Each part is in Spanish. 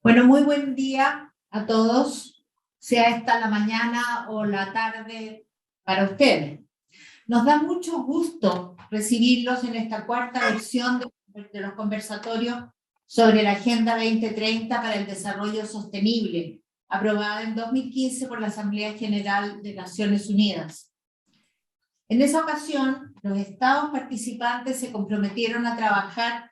Bueno, muy buen día a todos, sea esta la mañana o la tarde para ustedes. Nos da mucho gusto recibirlos en esta cuarta versión de los conversatorios sobre la Agenda 2030 para el Desarrollo Sostenible, aprobada en 2015 por la Asamblea General de Naciones Unidas. En esa ocasión, los estados participantes se comprometieron a trabajar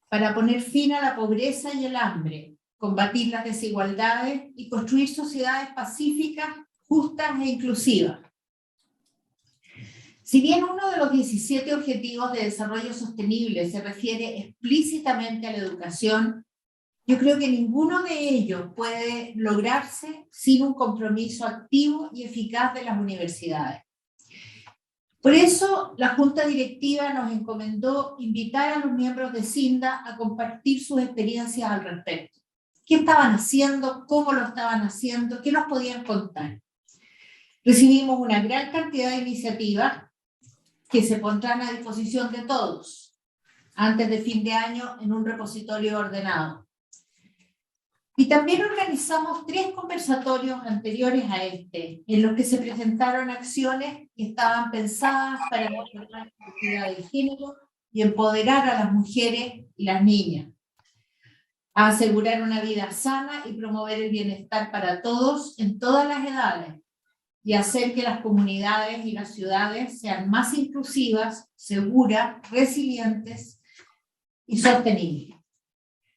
para poner fin a la pobreza y el hambre, combatir las desigualdades y construir sociedades pacíficas, justas e inclusivas. Si bien uno de los 17 Objetivos de Desarrollo Sostenible se refiere explícitamente a la educación, yo creo que ninguno de ellos puede lograrse sin un compromiso activo y eficaz de las universidades. Por eso, la Junta Directiva nos encomendó invitar a los miembros de CINDA a compartir sus experiencias al respecto. ¿Qué estaban haciendo? ¿Cómo lo estaban haciendo? ¿Qué nos podían contar? Recibimos una gran cantidad de iniciativas que se pondrán a disposición de todos antes de fin de año en un repositorio ordenado. Y también organizamos 3 conversatorios anteriores a este, en los que se presentaron acciones que estaban pensadas para mejorar la equidad de género y empoderar a las mujeres y las niñas, a asegurar una vida sana y promover el bienestar para todos en todas las edades, y hacer que las comunidades y las ciudades sean más inclusivas, seguras, resilientes y sostenibles.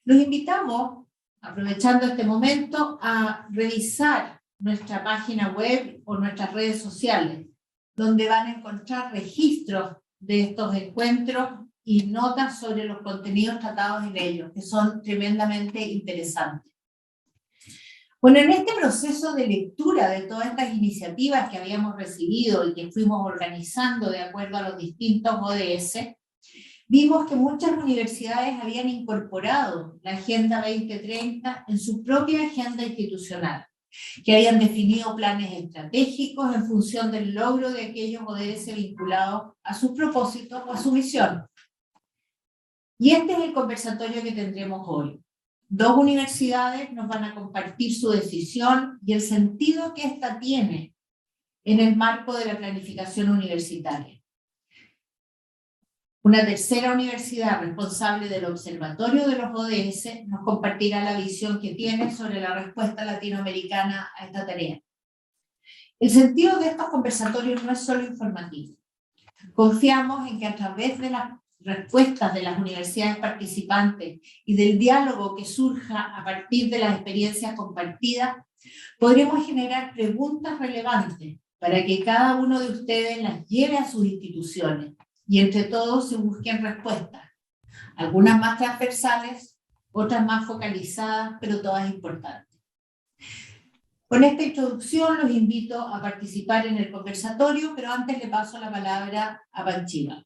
Los invitamos, aprovechando este momento, a revisar nuestra página web o nuestras redes sociales, donde van a encontrar registros de estos encuentros y notas sobre los contenidos tratados en ellos, que son tremendamente interesantes. Bueno, en este proceso de lectura de todas estas iniciativas que habíamos recibido y que fuimos organizando de acuerdo a los distintos ODS, vimos que muchas universidades habían incorporado la Agenda 2030 en su propia agenda institucional, que habían definido planes estratégicos en función del logro de aquellos ODS vinculados a sus propósitos o a su misión. Y este es el conversatorio que tendremos hoy. 2 universidades nos van a compartir su decisión y el sentido que ésta tiene en el marco de la planificación universitaria. Una tercera universidad responsable del Observatorio de los ODS nos compartirá la visión que tiene sobre la respuesta latinoamericana a esta tarea. El sentido de estos conversatorios no es solo informativo. Confiamos en que a través de las respuestas de las universidades participantes y del diálogo que surja a partir de las experiencias compartidas, podremos generar preguntas relevantes para que cada uno de ustedes las lleve a sus instituciones y entre todos se busquen respuestas, algunas más transversales, otras más focalizadas, pero todas importantes. Con esta introducción los invito a participar en el conversatorio, pero antes le paso la palabra a Panchina.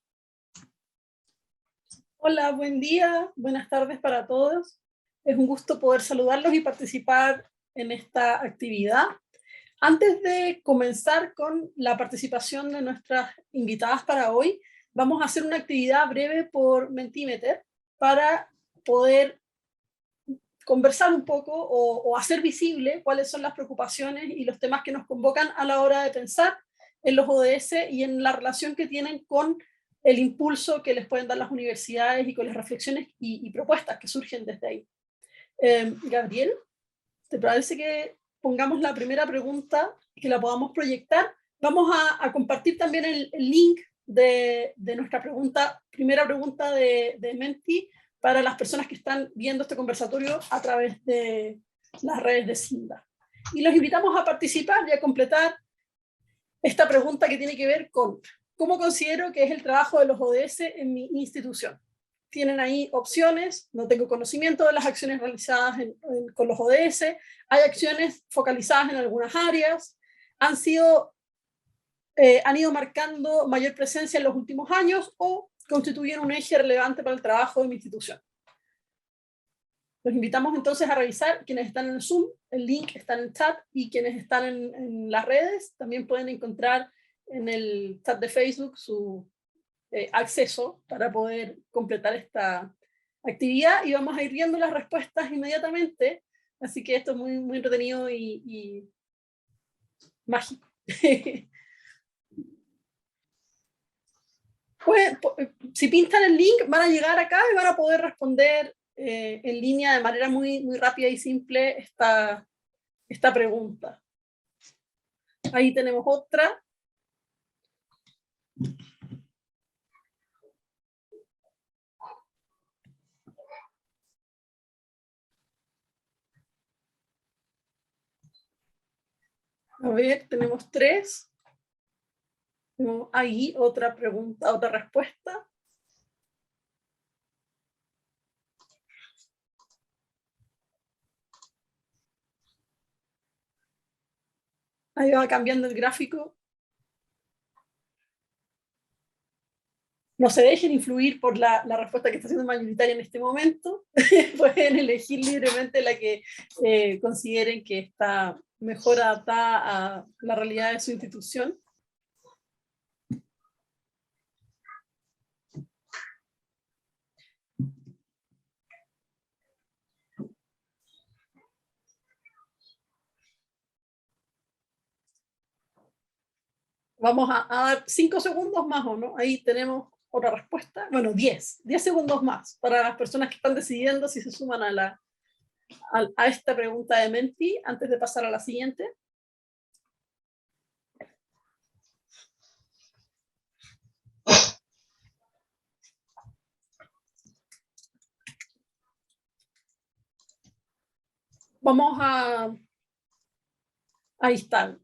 Hola, buen día, buenas tardes para todos. Es un gusto poder saludarlos y participar en esta actividad. Antes de comenzar con la participación de nuestras invitadas para hoy, vamos a hacer una actividad breve por Mentimeter para poder conversar un poco o hacer visible cuáles son las preocupaciones y los temas que nos convocan a la hora de pensar en los ODS y en la relación que tienen con el impulso que les pueden dar las universidades y con las reflexiones y propuestas que surgen desde ahí. Gabriel, ¿te parece que pongamos la primera pregunta, que la podamos proyectar? Vamos a compartir también el link de nuestra primera pregunta de Menti para las personas que están viendo este conversatorio a través de las redes de CINDA. Y los invitamos a participar y a completar esta pregunta que tiene que ver con ¿cómo considero que es el trabajo de los ODS en mi institución? Tienen ahí opciones, no tengo conocimiento de las acciones realizadas con los ODS, hay acciones focalizadas en algunas áreas, han ido marcando mayor presencia en los últimos años o constituyen un eje relevante para el trabajo de mi institución. Los invitamos entonces a revisar. Quienes están en el Zoom, el link está en el chat, y quienes están en las redes también pueden encontrar en el chat de Facebook su acceso para poder completar esta actividad, y vamos a ir viendo las respuestas inmediatamente Así que esto es muy, muy entretenido y mágico. Pues, si pintan el link, van a llegar acá y van a poder responder en línea de manera muy, muy rápida y simple esta pregunta. Ahí tenemos otra. A ver, tenemos 3. Tenemos ahí otra pregunta, otra respuesta. Ahí va cambiando el gráfico. No se dejen influir por la respuesta que está siendo mayoritaria en este momento. Pueden elegir libremente la que consideren que está mejor adaptada a la realidad de su institución. Vamos a dar 5 segundos más, ¿o no? Ahí tenemos otra respuesta. Bueno, 10 segundos más para las personas que están decidiendo si se suman a esta pregunta de Menti antes de pasar a la siguiente. Vamos a... Ahí está.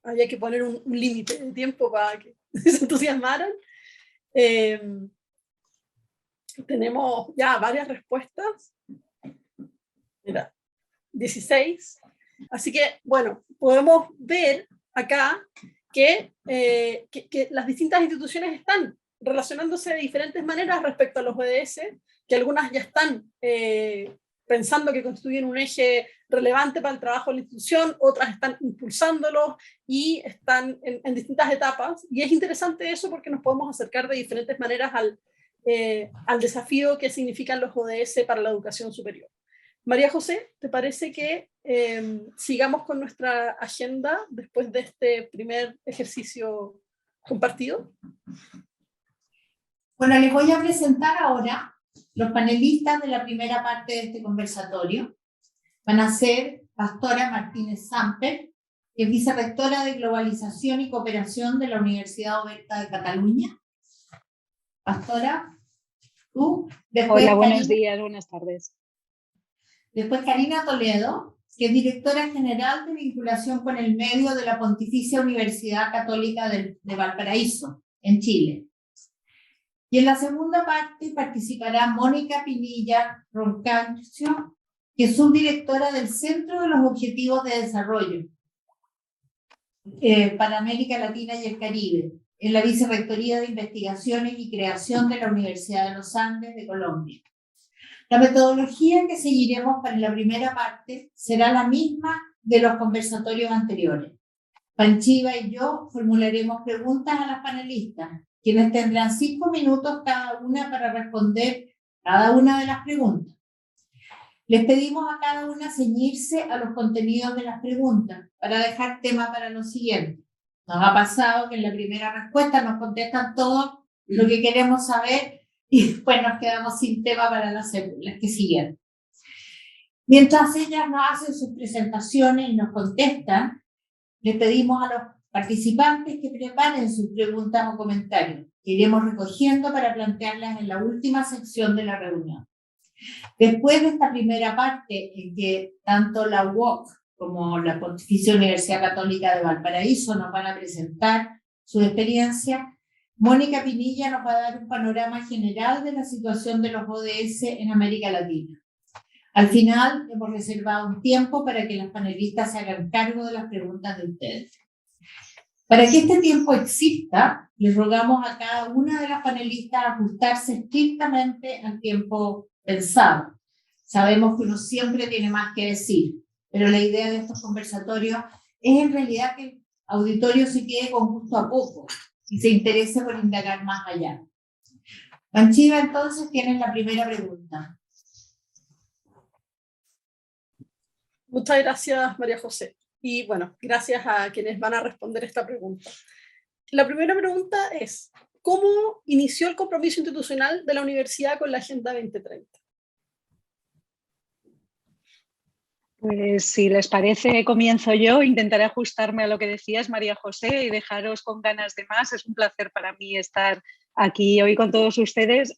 Había que poner un límite de tiempo para que se entusiasmaran. Tenemos ya varias respuestas. Mira, 16. Así que, bueno, podemos ver acá que las distintas instituciones están relacionándose de diferentes maneras respecto a los ODS, que algunas ya están pensando que constituyen un eje relevante para el trabajo de la institución, otras están impulsándolos y están en distintas etapas. Y es interesante eso porque nos podemos acercar de diferentes maneras al desafío que significan los ODS para la educación superior. María José, ¿te parece que sigamos con nuestra agenda después de este primer ejercicio compartido? Bueno, les voy a presentar ahora los panelistas de la primera parte de este conversatorio. Van a ser Pastora Martínez Samper, que es vicerrectora de Globalización y Cooperación de la Universidad Oberta de Cataluña. Pastora, tú. Después hola, buenos días, buenas tardes. Después Karina Toledo, que es directora general de vinculación con el medio de la Pontificia Universidad Católica de Valparaíso, en Chile. Y en la segunda parte participará Mónica Pinilla Roncancio, que es subdirectora del Centro de los Objetivos de Desarrollo para América Latina y el Caribe, en la Vicerrectoría de Investigaciones y Creación de la Universidad de los Andes de Colombia. La metodología que seguiremos para la primera parte será la misma de los conversatorios anteriores. Panchiva y yo formularemos preguntas a las panelistas, quienes tendrán 5 minutos cada una para responder cada una de las preguntas. Les pedimos a cada una ceñirse a los contenidos de las preguntas para dejar tema para lo siguiente. Nos ha pasado que en la primera respuesta nos contestan todo lo que queremos saber y después nos quedamos sin tema para las que siguen. Mientras ellas nos hacen sus presentaciones y nos contestan, les pedimos a los participantes que preparen sus preguntas o comentarios, que iremos recogiendo para plantearlas en la última sección de la reunión. Después de esta primera parte, en que tanto la UOC como la Pontificia Universidad Católica de Valparaíso nos van a presentar su experiencia, Mónica Pinilla nos va a dar un panorama general de la situación de los ODS en América Latina. Al final hemos reservado un tiempo para que las panelistas se hagan cargo de las preguntas de ustedes. Para que este tiempo exista, les rogamos a cada una de las panelistas ajustarse estrictamente al tiempo pensado. Sabemos que uno siempre tiene más que decir, pero la idea de estos conversatorios es en realidad que el auditorio se quede con gusto a poco y se interese por indagar más allá. Panchiva, entonces, tienes la primera pregunta. Muchas gracias, María José. Y bueno, gracias a quienes van a responder esta pregunta. La primera pregunta es, ¿cómo inició el compromiso institucional de la universidad con la Agenda 2030? Pues si les parece, comienzo yo. Intentaré ajustarme a lo que decías, María José, y dejaros con ganas de más. Es un placer para mí estar aquí hoy con todos ustedes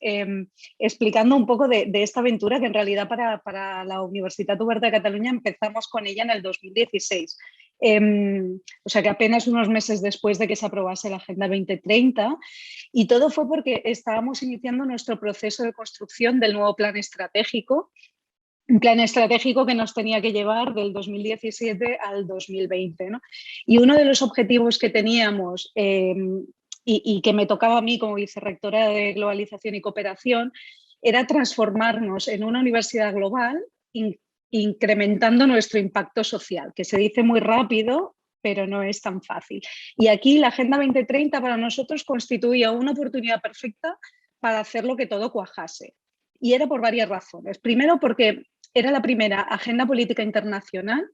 explicando un poco de esta aventura que en realidad para la Universitat Oberta de Cataluña empezamos con ella en el 2016. O sea que apenas unos meses después de que se aprobase la Agenda 2030, y todo fue porque estábamos iniciando nuestro proceso de construcción del nuevo plan estratégico, un plan estratégico que nos tenía que llevar del 2017 al 2020, ¿no? Y uno de los objetivos que teníamos y que me tocaba a mí como vicerrectora de Globalización y Cooperación era transformarnos en una universidad global incrementando nuestro impacto social, que se dice muy rápido, pero no es tan fácil. Y aquí la Agenda 2030 para nosotros constituía una oportunidad perfecta para hacer lo que todo cuajase. Y era por varias razones. Primero, porque era la primera agenda política internacional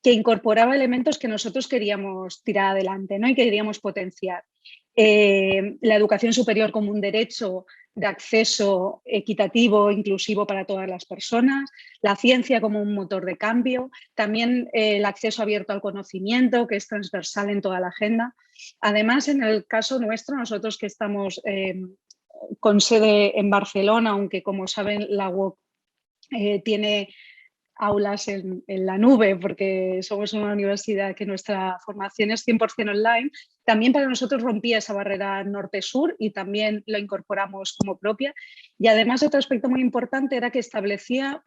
que incorporaba elementos que nosotros queríamos tirar adelante, ¿no? Y que queríamos potenciar. La educación superior como un derecho de acceso equitativo, inclusivo para todas las personas, la ciencia como un motor de cambio, también el acceso abierto al conocimiento, que es transversal en toda la agenda. Además, en el caso nuestro, nosotros que estamos con sede en Barcelona, aunque como saben la UOC tiene aulas en la nube porque somos una universidad que nuestra formación es 100% online, también para nosotros rompía esa barrera norte-sur y también la incorporamos como propia. Y además otro aspecto muy importante era que establecía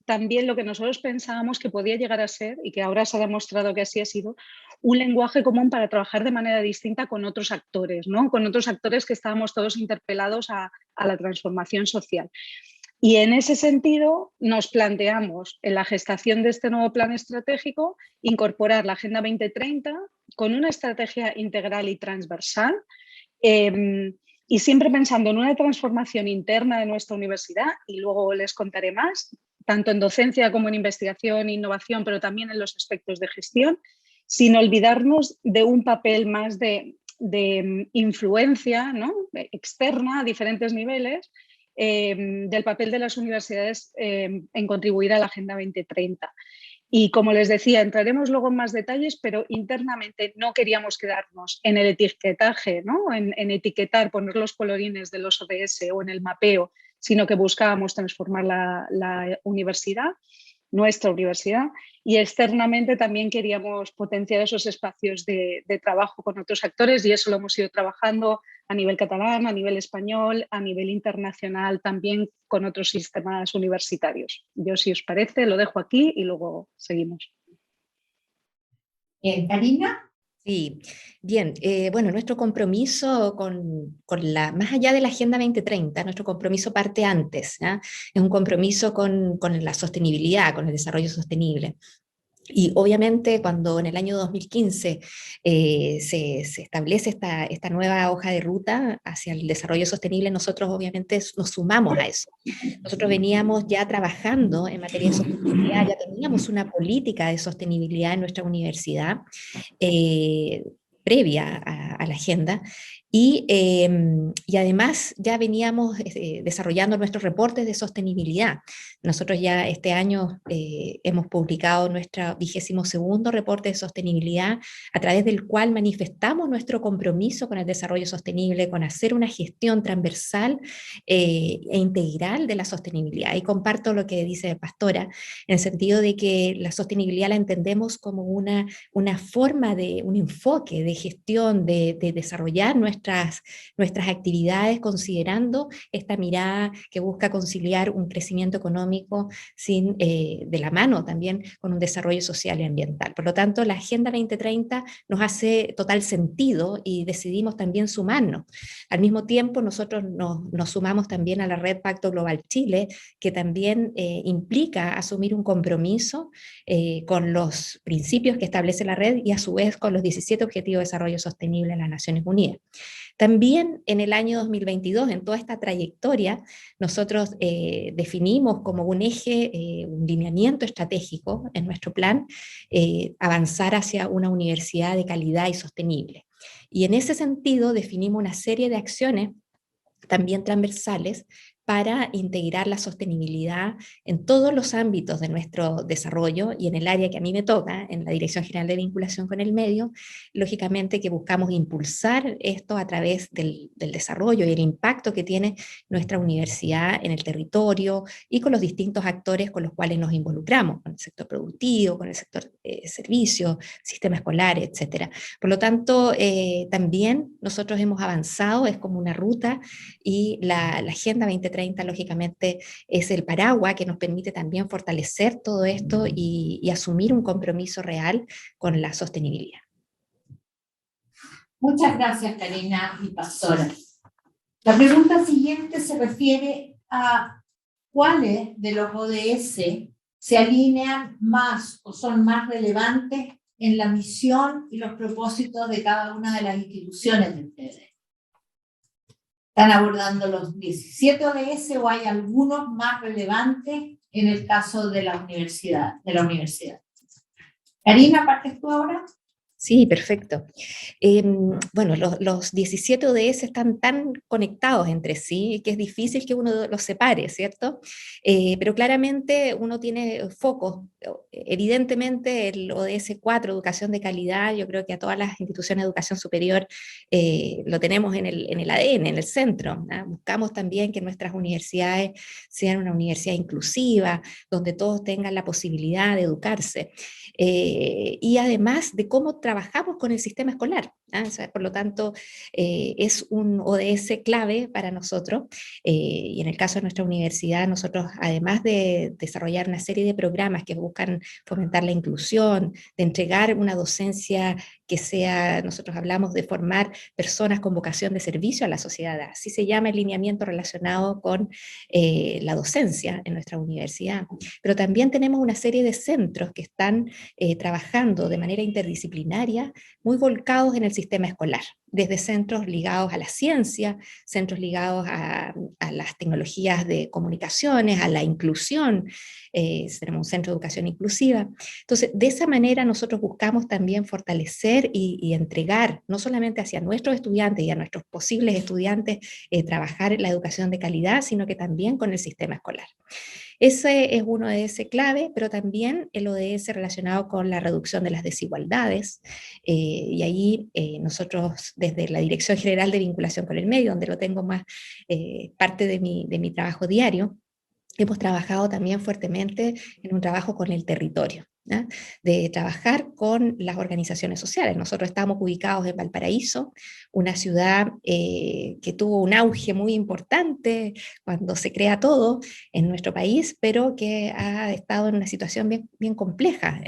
también lo que nosotros pensábamos que podía llegar a ser, y que ahora se ha demostrado que así ha sido, un lenguaje común para trabajar de manera distinta con otros actores, ¿no? Con otros actores que estábamos todos interpelados a la transformación social. Y en ese sentido nos planteamos en la gestación de este nuevo plan estratégico incorporar la Agenda 2030 con una estrategia integral y transversal y siempre pensando en una transformación interna de nuestra universidad, y luego les contaré más, tanto en docencia como en investigación e innovación, pero también en los aspectos de gestión, sin olvidarnos de un papel más de influencia, ¿no? Externa a diferentes niveles, del papel de las universidades en contribuir a la Agenda 2030. Y como les decía, entraremos luego en más detalles, pero internamente no queríamos quedarnos en el etiquetaje, ¿no? en etiquetar, poner los colorines de los ODS o en el mapeo, sino que buscábamos transformar la universidad, nuestra universidad, y externamente también queríamos potenciar esos espacios de trabajo con otros actores, y eso lo hemos ido trabajando a nivel catalán, a nivel español, a nivel internacional, también con otros sistemas universitarios. Yo, si os parece, lo dejo aquí y luego seguimos. Karina. Sí, bien. Bueno, nuestro compromiso más allá de la Agenda 2030, nuestro compromiso parte antes, ¿ya? Es un compromiso con la sostenibilidad, con el desarrollo sostenible. Y obviamente cuando en el año 2015 se establece esta nueva hoja de ruta hacia el desarrollo sostenible, nosotros obviamente nos sumamos a eso. Nosotros veníamos ya trabajando en materia de sostenibilidad, ya teníamos una política de sostenibilidad en nuestra universidad previa a la agenda, y además ya veníamos desarrollando nuestros reportes de sostenibilidad. Nosotros ya este año hemos publicado nuestro 22º reporte de sostenibilidad, a través del cual manifestamos nuestro compromiso con el desarrollo sostenible, con hacer una gestión transversal e integral de la sostenibilidad. Y comparto lo que dice Pastora, en el sentido de que la sostenibilidad la entendemos como una forma de, un enfoque de gestión, de desarrollar nuestras actividades considerando esta mirada que busca conciliar un crecimiento económico de la mano también con un desarrollo social y ambiental. Por lo tanto, la Agenda 2030 nos hace total sentido y decidimos también sumarnos. Al mismo tiempo, nosotros nos sumamos también a la Red Pacto Global Chile, que también implica asumir un compromiso con los principios que establece la red y a su vez con los 17 Objetivos de Desarrollo Sostenible de las Naciones Unidas. También en el año 2022, en toda esta trayectoria, nosotros definimos como un eje, un lineamiento estratégico en nuestro plan, avanzar hacia una universidad de calidad y sostenible. Y en ese sentido definimos una serie de acciones también transversales para integrar la sostenibilidad en todos los ámbitos de nuestro desarrollo y en el área que a mí me toca, en la Dirección General de Vinculación con el Medio, lógicamente que buscamos impulsar esto a través del desarrollo y el impacto que tiene nuestra universidad en el territorio y con los distintos actores con los cuales nos involucramos, con el sector productivo, con el sector servicios, sistema escolar, etc. Por lo tanto, también nosotros hemos avanzado, es como una ruta, y la Agenda 2030 lógicamente es el paraguas que nos permite también fortalecer todo esto y asumir un compromiso real con la sostenibilidad. Muchas gracias, Karina y Pastora. La pregunta siguiente se refiere a cuáles de los ODS se alinean más o son más relevantes en la misión y los propósitos de cada una de las instituciones de ustedes. ¿Están abordando los 17 ODS o hay algunos más relevantes en el caso de la universidad? Karina, ¿partes tú ahora? Sí, perfecto. Bueno, los 17 ODS están tan conectados entre sí que es difícil que uno los separe, ¿cierto? Pero claramente uno tiene focos. Evidentemente el ODS 4, educación de calidad, yo creo que a todas las instituciones de educación superior lo tenemos en el ADN, en el centro, ¿no? Buscamos también que nuestras universidades sean una universidad inclusiva, donde todos tengan la posibilidad de educarse. Y además de cómo trabajamos con el sistema escolar. O sea, por lo tanto, es un ODS clave para nosotros, y en el caso de nuestra universidad, nosotros, además de desarrollar una serie de programas que buscan fomentar la inclusión, de entregar una docencia que sea, nosotros hablamos de formar personas con vocación de servicio a la sociedad, así se llama el lineamiento relacionado con la docencia en nuestra universidad, pero también tenemos una serie de centros que están trabajando de manera interdisciplinaria, muy volcados en el sistema escolar, desde centros ligados a la ciencia, centros ligados a las tecnologías de comunicaciones, a la inclusión, tenemos un centro de educación inclusiva. Entonces, de esa manera nosotros buscamos también fortalecer y entregar, no solamente hacia nuestros estudiantes y a nuestros posibles estudiantes, trabajar en la educación de calidad, sino que también con el sistema escolar. Ese es un ODS clave, pero también el ODS relacionado con la reducción de las desigualdades, y ahí nosotros desde la Dirección General de Vinculación con el Medio, donde lo tengo más parte de mi trabajo diario, hemos trabajado también fuertemente en un trabajo con el territorio, ¿no? De trabajar con las organizaciones sociales. Nosotros estamos ubicados en Valparaíso, una ciudad que tuvo un auge muy importante cuando se crea todo en nuestro país, pero que ha estado en una situación bien compleja,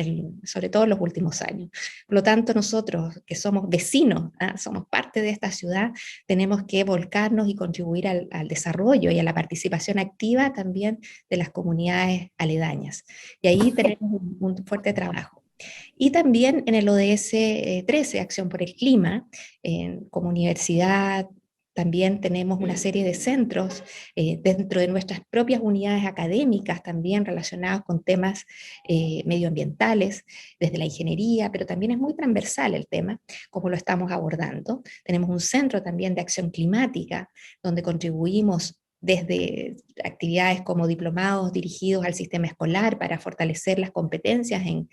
sobre todo en los últimos años. Por lo tanto, nosotros que somos vecinos, somos parte de esta ciudad, tenemos que volcarnos y contribuir al desarrollo y a la participación activa también de las comunidades aledañas. Y ahí tenemos un fuerte trabajo. Y también en el ODS 13, Acción por el Clima, como universidad, también tenemos una serie de centros dentro de nuestras propias unidades académicas también relacionados con temas medioambientales, desde la ingeniería, pero también es muy transversal el tema, como lo estamos abordando. Tenemos un centro también de acción climática, donde contribuimos desde actividades como diplomados dirigidos al sistema escolar para fortalecer las competencias en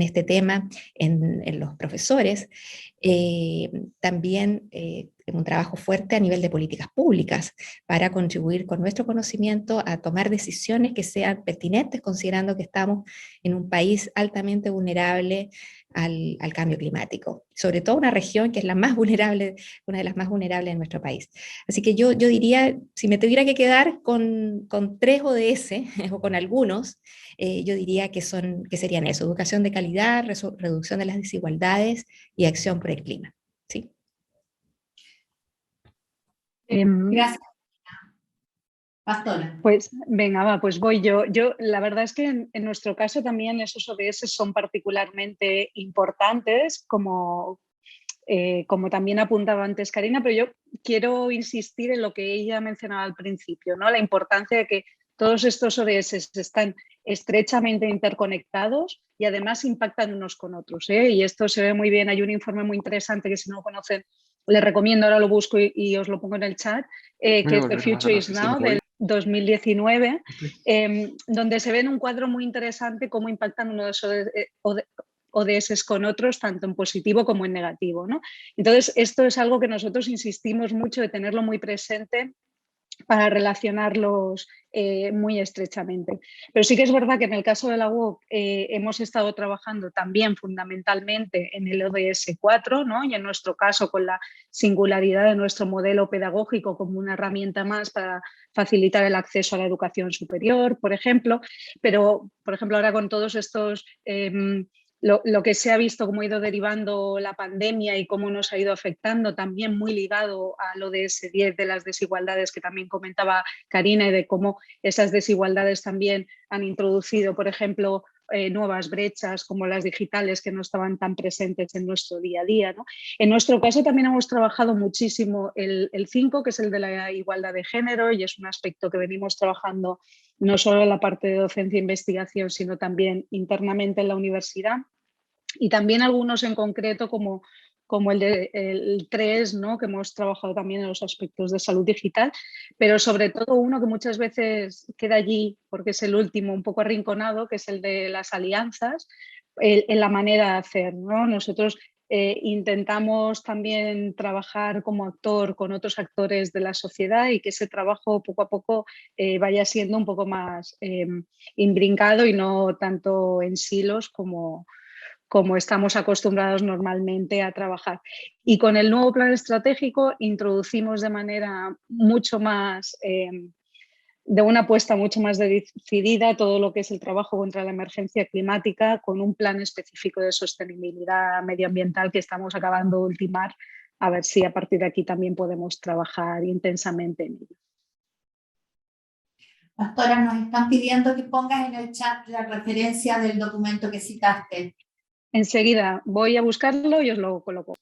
este tema en los profesores. También un trabajo fuerte a nivel de políticas públicas para contribuir con nuestro conocimiento a tomar decisiones que sean pertinentes, considerando que estamos en un país altamente vulnerable al cambio climático, sobre todo una región que es la más vulnerable, una de las más vulnerables de nuestro país. Así que yo diría, si me tuviera que quedar con 3 ODS o con algunos, yo diría que serían eso: educación de calidad, reducción de las desigualdades y acción por el clima. ¿Sí? Gracias. Pastora. Pues venga, va, pues voy yo. La verdad es que en nuestro caso también esos ODS son particularmente importantes, como como también apuntaba antes Karina, pero yo quiero insistir en lo que ella mencionaba al principio, ¿no? La importancia de que todos estos ODS están estrechamente interconectados y además impactan unos con otros, ¿eh? Y esto se ve muy bien. Hay un informe muy interesante que, si no lo conocen, les recomiendo, ahora lo busco y os lo pongo en el chat, que es The Future is Now, del 2019, donde se ve en un cuadro muy interesante cómo impactan unos ODS con otros, tanto en positivo como en negativo, ¿no? Entonces, esto es algo que nosotros insistimos mucho de tenerlo muy presente para relacionarlos muy estrechamente. Pero sí que es verdad que en el caso de la UOC hemos estado trabajando también fundamentalmente en el ODS 4, ¿no? Y en nuestro caso con la singularidad de nuestro modelo pedagógico como una herramienta más para facilitar el acceso a la educación superior, por ejemplo. Pero, por ejemplo, ahora con todos estos... Lo que se ha visto, cómo ha ido derivando la pandemia y cómo nos ha ido afectando, también muy ligado al ODS 10 de las desigualdades que también comentaba Karina, y de cómo esas desigualdades también han introducido, por ejemplo, nuevas brechas como las digitales que no estaban tan presentes en nuestro día a día, ¿no? En nuestro caso también hemos trabajado muchísimo el 5, que es el de la igualdad de género, y es un aspecto que venimos trabajando no solo en la parte de docencia e investigación, sino también internamente en la universidad. Y también algunos en concreto como el 3, ¿no? Que hemos trabajado también en los aspectos de salud digital, pero sobre todo uno que muchas veces queda allí porque es el último, un poco arrinconado, que es el de las alianzas, en la manera de hacer, ¿no? Nosotros intentamos también trabajar como actor con otros actores de la sociedad y que ese trabajo poco a poco vaya siendo un poco más imbrincado y no tanto en silos como estamos acostumbrados normalmente a trabajar. Y con el nuevo plan estratégico introducimos de manera mucho más, de una apuesta mucho más decidida, todo lo que es el trabajo contra la emergencia climática, con un plan específico de sostenibilidad medioambiental que estamos acabando de ultimar, a ver si a partir de aquí también podemos trabajar intensamente en ello. Pastora, nos están pidiendo que pongas en el chat la referencia del documento que citaste. Enseguida voy a buscarlo y os lo coloco.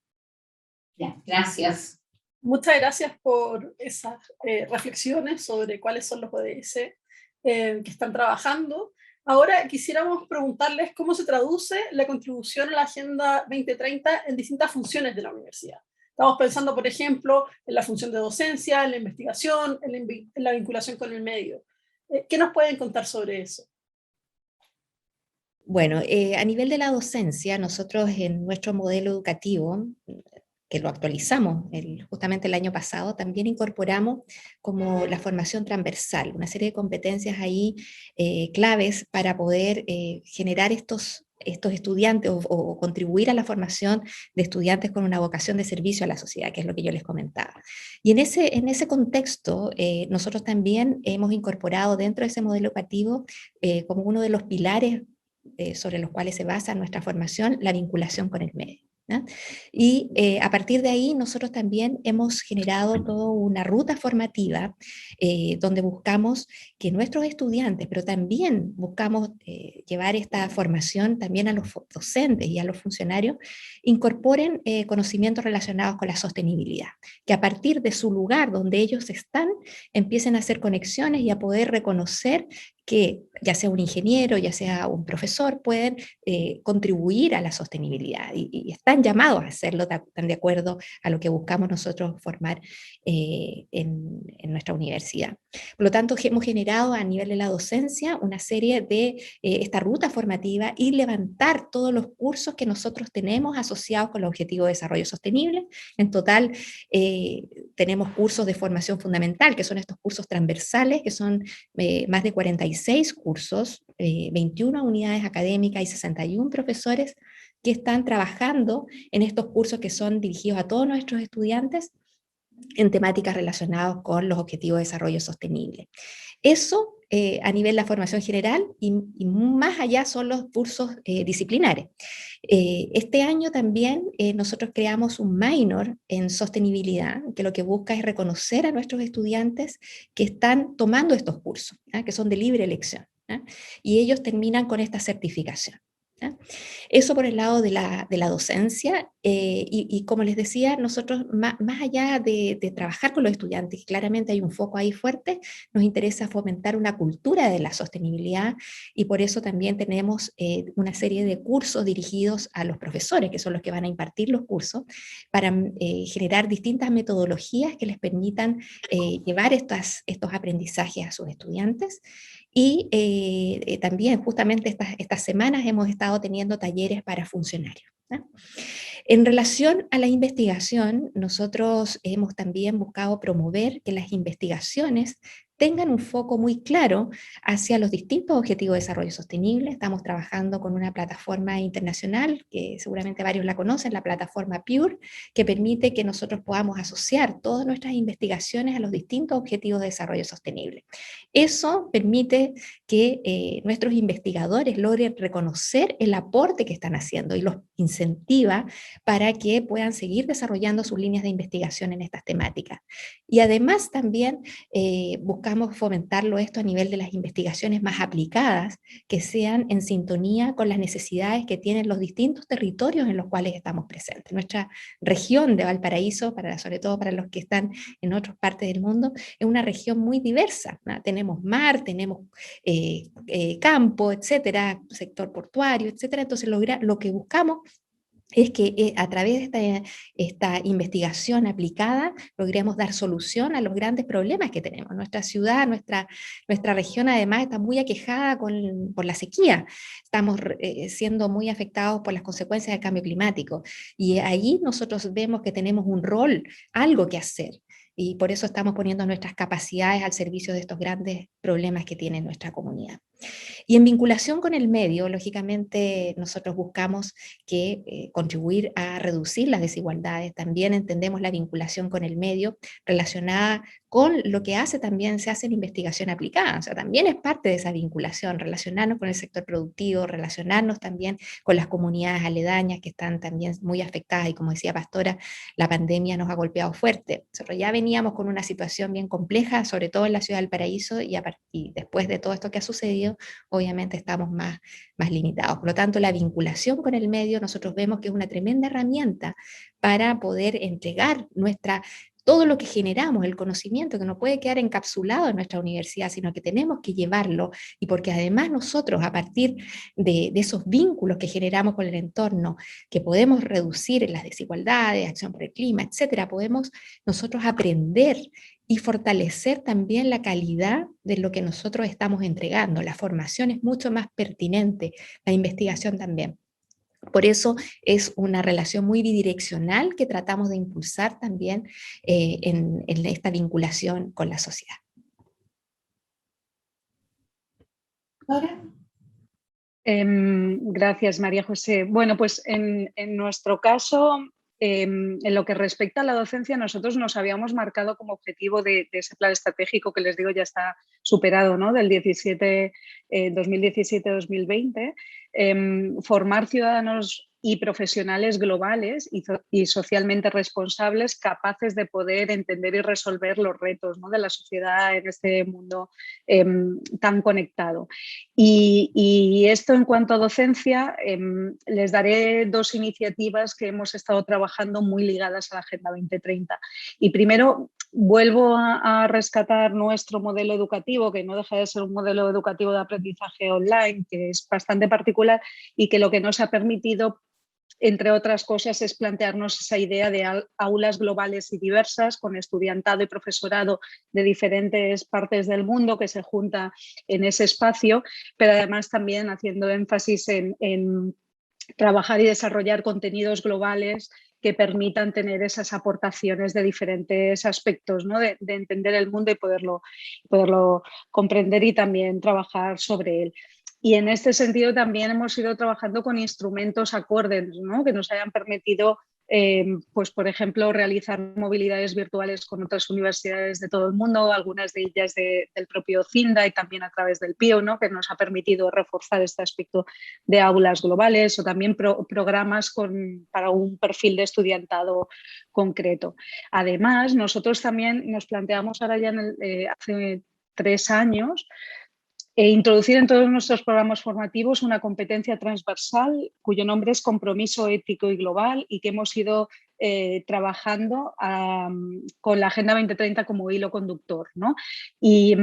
Ya, gracias. Muchas gracias por esas reflexiones sobre cuáles son los ODS que están trabajando. Ahora quisiéramos preguntarles cómo se traduce la contribución a la Agenda 2030 en distintas funciones de la universidad. Estamos pensando, por ejemplo, en la función de docencia, en la investigación, en la vinculación con el medio. ¿Qué nos pueden contar sobre eso? Bueno, a nivel de la docencia, nosotros en nuestro modelo educativo, que lo actualizamos justamente el año pasado, también incorporamos como la formación transversal, una serie de competencias ahí claves para poder generar estos estudiantes o contribuir a la formación de estudiantes con una vocación de servicio a la sociedad, que es lo que yo les comentaba. Y en ese contexto, nosotros también hemos incorporado dentro de ese modelo educativo como uno de los pilares sobre los cuales se basa nuestra formación, la vinculación con el medio, ¿no? Y a partir de ahí nosotros también hemos generado toda una ruta formativa donde buscamos que nuestros estudiantes, pero también buscamos llevar esta formación también a los docentes y a los funcionarios, incorporen conocimientos relacionados con la sostenibilidad, que a partir de su lugar donde ellos están, empiecen a hacer conexiones y a poder reconocer que ya sea un ingeniero, ya sea un profesor, pueden contribuir a la sostenibilidad y están llamados a hacerlo tan de acuerdo a lo que buscamos nosotros formar en nuestra universidad. Por lo tanto, hemos generado a nivel de la docencia una serie de esta ruta formativa y levantar todos los cursos que nosotros tenemos asociados con el Objetivo de Desarrollo Sostenible. En total, tenemos cursos de formación fundamental, que son estos cursos transversales, que son más de 46 cursos, 21 unidades académicas y 61 profesores que están trabajando en estos cursos que son dirigidos a todos nuestros estudiantes en temáticas relacionadas con los Objetivos de Desarrollo Sostenible. Eso a nivel de la formación general y más allá son los cursos disciplinares. Este año también nosotros creamos un minor en sostenibilidad, que lo que busca es reconocer a nuestros estudiantes que están tomando estos cursos, que son de libre elección, y ellos terminan con esta certificación. ¿ya? Eso por el lado de la docencia, y como les decía, nosotros más allá de trabajar con los estudiantes, claramente hay un foco ahí fuerte, nos interesa fomentar una cultura de la sostenibilidad, y por eso también tenemos una serie de cursos dirigidos a los profesores, que son los que van a impartir los cursos, para generar distintas metodologías que les permitan llevar estos aprendizajes a sus estudiantes. Y también justamente estas semanas hemos estado teniendo talleres para funcionarios, ¿no? En relación a la investigación, nosotros hemos también buscado promover que las investigaciones tengan un foco muy claro hacia los distintos objetivos de desarrollo sostenible. Estamos trabajando con una plataforma internacional, que seguramente varios la conocen, la plataforma PURE, que permite que nosotros podamos asociar todas nuestras investigaciones a los distintos objetivos de desarrollo sostenible. Eso permite que nuestros investigadores logren reconocer el aporte que están haciendo y los incentiva para que puedan seguir desarrollando sus líneas de investigación en estas temáticas. Y además también buscamos fomentarlo esto a nivel de las investigaciones más aplicadas, que sean en sintonía con las necesidades que tienen los distintos territorios en los cuales estamos presentes. Nuestra región de Valparaíso, sobre todo para los que están en otras partes del mundo, es una región muy diversa, ¿no? Tenemos mar, tenemos campo, etcétera, sector portuario, etcétera. Entonces lo que buscamos es que a través de esta investigación aplicada logremos dar solución a los grandes problemas que tenemos. Nuestra ciudad, nuestra región además está muy aquejada por la sequía. Estamos siendo muy afectados por las consecuencias del cambio climático. Y ahí nosotros vemos que tenemos un rol, algo que hacer. Y por eso estamos poniendo nuestras capacidades al servicio de estos grandes problemas que tiene nuestra comunidad. Y en vinculación con el medio, lógicamente nosotros buscamos contribuir a reducir las desigualdades. También entendemos la vinculación con el medio relacionada con lo que se hace en investigación aplicada. O sea, también es parte de esa vinculación, relacionarnos con el sector productivo, relacionarnos también con las comunidades aledañas que están también muy afectadas. Y como decía Pastora, la pandemia nos ha golpeado fuerte. Nosotros ya veníamos con una situación bien compleja, sobre todo en la ciudad del Paraíso, y después de todo esto que ha sucedido, obviamente estamos más limitados. Por lo tanto, la vinculación con el medio nosotros vemos que es una tremenda herramienta para poder entregar todo lo que generamos, el conocimiento que no puede quedar encapsulado en nuestra universidad, sino que tenemos que llevarlo, y porque además nosotros, a partir de esos vínculos que generamos con el entorno, que podemos reducir las desigualdades, acción por el clima, etcétera, podemos nosotros aprender y fortalecer también la calidad de lo que nosotros estamos entregando. La formación es mucho más pertinente, la investigación también. Por eso es una relación muy bidireccional que tratamos de impulsar también en esta vinculación con la sociedad. ¿Ahora? Gracias, María José. Bueno, pues en nuestro caso, en lo que respecta a la docencia, nosotros nos habíamos marcado como objetivo de ese plan estratégico que les digo ya está superado, ¿no? Del 2017-2020, formar ciudadanos y profesionales globales y socialmente responsables, capaces de poder entender y resolver los retos, ¿no?, de la sociedad en este mundo tan conectado. Y esto en cuanto a docencia, les daré dos iniciativas que hemos estado trabajando muy ligadas a la Agenda 2030. Y primero, vuelvo a rescatar nuestro modelo educativo, que no deja de ser un modelo educativo de aprendizaje online, que es bastante particular y que lo que nos ha permitido, entre otras cosas, es plantearnos esa idea de aulas globales y diversas, con estudiantado y profesorado de diferentes partes del mundo que se junta en ese espacio, pero además también haciendo énfasis en trabajar y desarrollar contenidos globales que permitan tener esas aportaciones de diferentes aspectos, ¿no?, de entender el mundo y poderlo comprender y también trabajar sobre él. Y en este sentido también hemos ido trabajando con instrumentos acordes, ¿no?, que nos hayan permitido, pues, por ejemplo, realizar movilidades virtuales con otras universidades de todo el mundo, algunas de ellas del propio CINDA y también a través del PIO, ¿no?, que nos ha permitido reforzar este aspecto de aulas globales, o también programas para un perfil de estudiantado concreto. Además, nosotros también nos planteamos ahora ya hace 3 años E introducir en todos nuestros programas formativos una competencia transversal cuyo nombre es Compromiso Ético y Global y que hemos ido trabajando con la Agenda 2030 como hilo conductor, ¿no? Y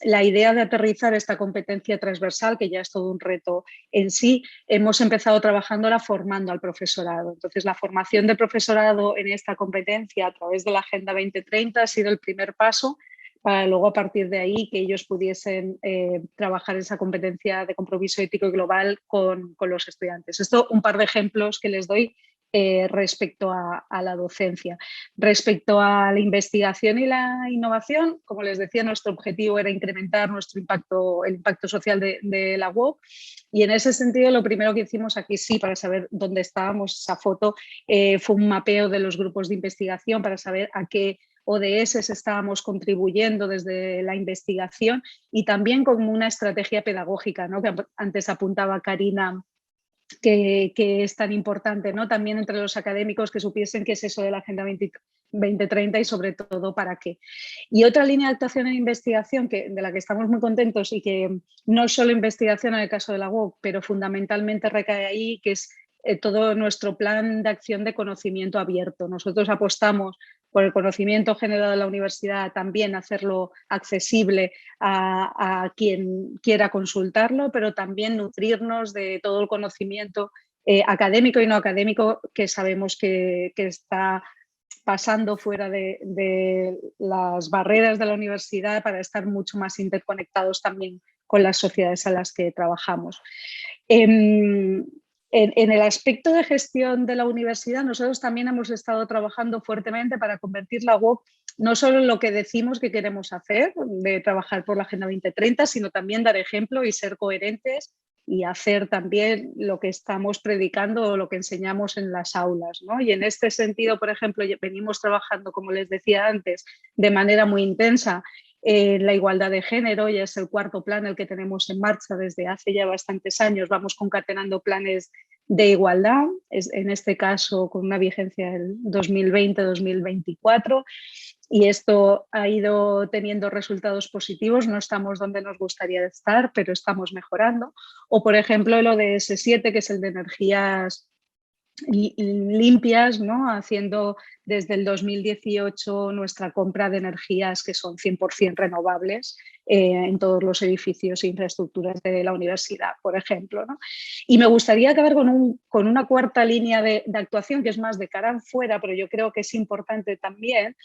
la idea de aterrizar esta competencia transversal, que ya es todo un reto en sí, hemos empezado trabajándola formando al profesorado. Entonces, la formación de profesorado en esta competencia a través de la Agenda 2030 ha sido el primer paso para luego a partir de ahí que ellos pudiesen trabajar esa competencia de compromiso ético y global con los estudiantes. Esto un par de ejemplos que les doy respecto a la docencia. Respecto a la investigación y la innovación, como les decía, nuestro objetivo era incrementar nuestro impacto, el impacto social de la UOC, y en ese sentido lo primero que hicimos aquí sí, para saber dónde estábamos, esa foto, fue un mapeo de los grupos de investigación para saber a qué ODS estábamos contribuyendo desde la investigación y también como una estrategia pedagógica, ¿no? Que antes apuntaba Karina, que es tan importante, ¿no? También entre los académicos que supiesen qué es eso de la Agenda 2030 y sobre todo para qué. Y otra línea de actuación en investigación de la que estamos muy contentos y que no es solo investigación en el caso de la UOC, pero fundamentalmente recae ahí, que es todo nuestro plan de acción de conocimiento abierto. Nosotros apostamos por el conocimiento generado en la universidad, también hacerlo accesible a quien quiera consultarlo, pero también nutrirnos de todo el conocimiento académico y no académico que sabemos que está pasando fuera de las barreras de la universidad para estar mucho más interconectados también con las sociedades a las que trabajamos. En el aspecto de gestión de la universidad, nosotros también hemos estado trabajando fuertemente para convertir la UOC no solo en lo que decimos que queremos hacer, de trabajar por la Agenda 2030, sino también dar ejemplo y ser coherentes y hacer también lo que estamos predicando o lo que enseñamos en las aulas, ¿no? Y en este sentido, por ejemplo, venimos trabajando, como les decía antes, de manera muy intensa la igualdad de género. Ya es el cuarto plan el que tenemos en marcha desde hace ya bastantes años. Vamos concatenando planes de igualdad, en este caso con una vigencia del 2020-2024. Y esto ha ido teniendo resultados positivos. No estamos donde nos gustaría estar, pero estamos mejorando. O, por ejemplo, el ODS 7, que es el de energías limpias, ¿no? Haciendo desde el 2018 nuestra compra de energías que son 100% renovables en todos los edificios e infraestructuras de la universidad, por ejemplo, ¿no? Y me gustaría acabar con una cuarta línea de actuación que es más de cara afuera, pero yo creo que es importante también,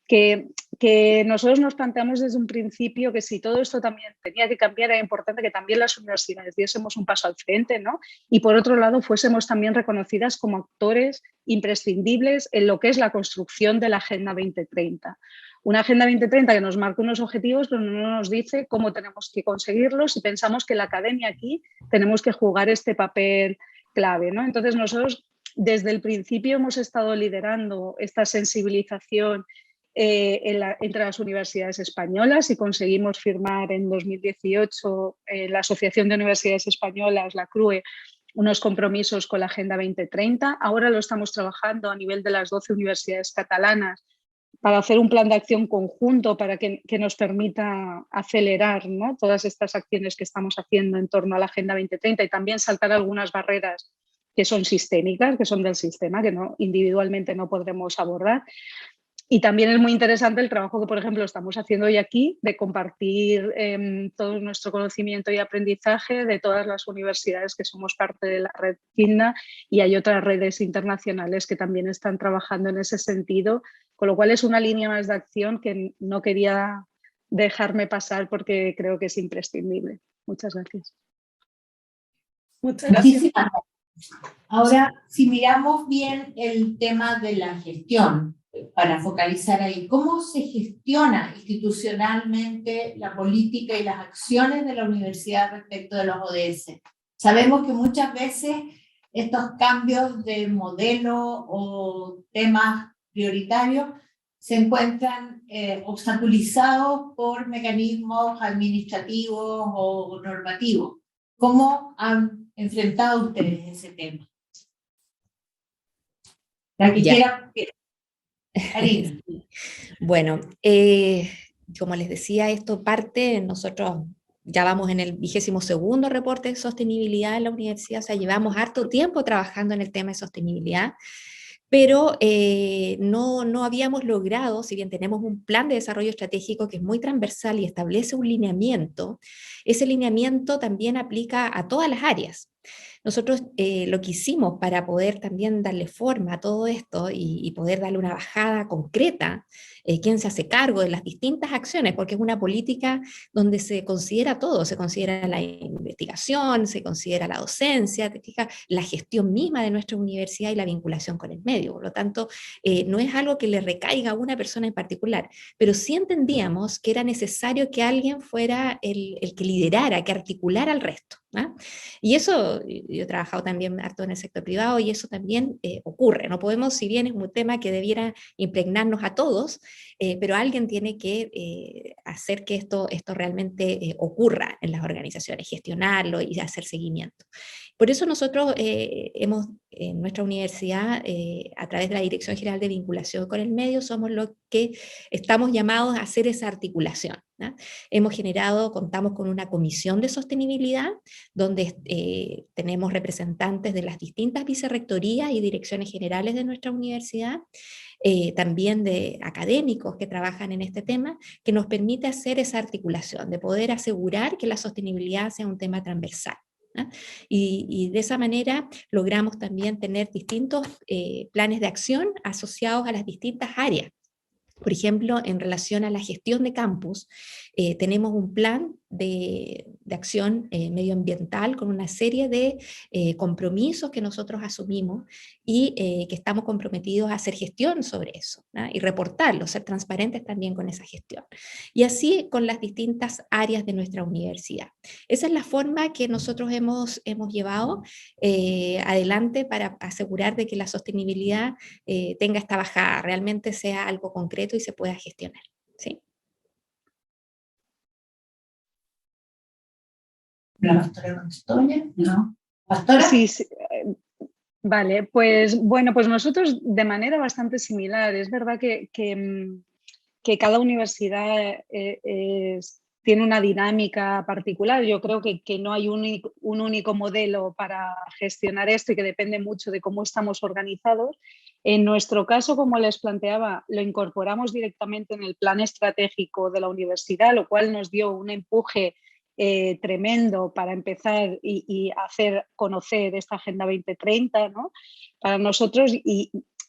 que nosotros nos planteamos desde un principio que si todo esto también tenía que cambiar, era importante que también las universidades diésemos un paso al frente, ¿no? Y por otro lado, fuésemos también reconocidas como actores imprescindibles en lo que es la construcción de la Agenda 2030. Una Agenda 2030 que nos marca unos objetivos, pero no nos dice cómo tenemos que conseguirlos, y pensamos que la academia aquí tenemos que jugar este papel clave, ¿no? Entonces nosotros desde el principio hemos estado liderando esta sensibilización entre las universidades españolas y conseguimos firmar en 2018 la Asociación de Universidades Españolas, la CRUE, unos compromisos con la Agenda 2030. Ahora lo estamos trabajando a nivel de las 12 universidades catalanas para hacer un plan de acción conjunto para que nos permita acelerar, ¿no? Todas estas acciones que estamos haciendo en torno a la Agenda 2030 y también saltar algunas barreras que son sistémicas, que son del sistema, que no, individualmente no podremos abordar. Y también es muy interesante el trabajo que, por ejemplo, estamos haciendo hoy aquí de compartir todo nuestro conocimiento y aprendizaje de todas las universidades que somos parte de la red GINA, y hay otras redes internacionales que también están trabajando en ese sentido, con lo cual es una línea más de acción que no quería dejarme pasar porque creo que es imprescindible. Muchas gracias. Muchas gracias. Muchísimas gracias. Ahora, si miramos bien el tema de la gestión, para focalizar ahí, ¿cómo se gestiona institucionalmente la política y las acciones de la universidad respecto de los ODS? Sabemos que muchas veces estos cambios de modelo o temas prioritarios se encuentran obstaculizados por mecanismos administrativos o normativos. ¿Cómo han enfrentado ustedes ese tema? La que quiera. Bueno, como les decía, esto parte, nosotros ya vamos en el 22º reporte de sostenibilidad en la universidad, o sea, llevamos harto tiempo trabajando en el tema de sostenibilidad, pero no habíamos logrado, si bien tenemos un plan de desarrollo estratégico que es muy transversal y establece un lineamiento, ese lineamiento también aplica a todas las áreas. Nosotros lo que hicimos para poder también darle forma a todo esto y poder darle una bajada concreta, quién se hace cargo de las distintas acciones, porque es una política donde se considera todo, se considera la investigación, se considera la docencia, la gestión misma de nuestra universidad y la vinculación con el medio. Por lo tanto, no es algo que le recaiga a una persona en particular, pero sí entendíamos que era necesario que alguien fuera el que liderara, que articulara al resto, ¿no? Y eso, yo he trabajado también harto en el sector privado y eso también ocurre. No podemos, si bien es un tema que debiera impregnarnos a todos, pero alguien tiene que hacer que esto realmente ocurra en las organizaciones, gestionarlo y hacer seguimiento. Por eso nosotros hemos, en nuestra universidad, a través de la Dirección General de Vinculación con el Medio, somos los que estamos llamados a hacer esa articulación, ¿no? Contamos con una comisión de sostenibilidad, donde tenemos representantes de las distintas vicerrectorías y direcciones generales de nuestra universidad, también de académicos que trabajan en este tema, que nos permite hacer esa articulación, de poder asegurar que la sostenibilidad sea un tema transversal, ¿no? Y de esa manera logramos también tener distintos planes de acción asociados a las distintas áreas. Por ejemplo, en relación a la gestión de campus, tenemos un plan de acción medioambiental con una serie de compromisos que nosotros asumimos y que estamos comprometidos a hacer gestión sobre eso, ¿no? Y reportarlo, ser transparentes también con esa gestión. Y así con las distintas áreas de nuestra universidad. Esa es la forma que nosotros hemos llevado adelante para asegurar de que la sostenibilidad tenga esta bajada, realmente sea algo concreto y se pueda gestionar, ¿sí? ¿La pastora Constoya? No. ¿Pastora? Sí, sí. Vale, pues bueno, pues nosotros de manera bastante similar. Es verdad que cada universidad tiene una dinámica particular. Yo creo que no hay un único modelo para gestionar esto y que depende mucho de cómo estamos organizados. En nuestro caso, como les planteaba, lo incorporamos directamente en el plan estratégico de la universidad, lo cual nos dio un empuje tremendo para empezar y hacer conocer esta Agenda 2030, ¿no? Para nosotros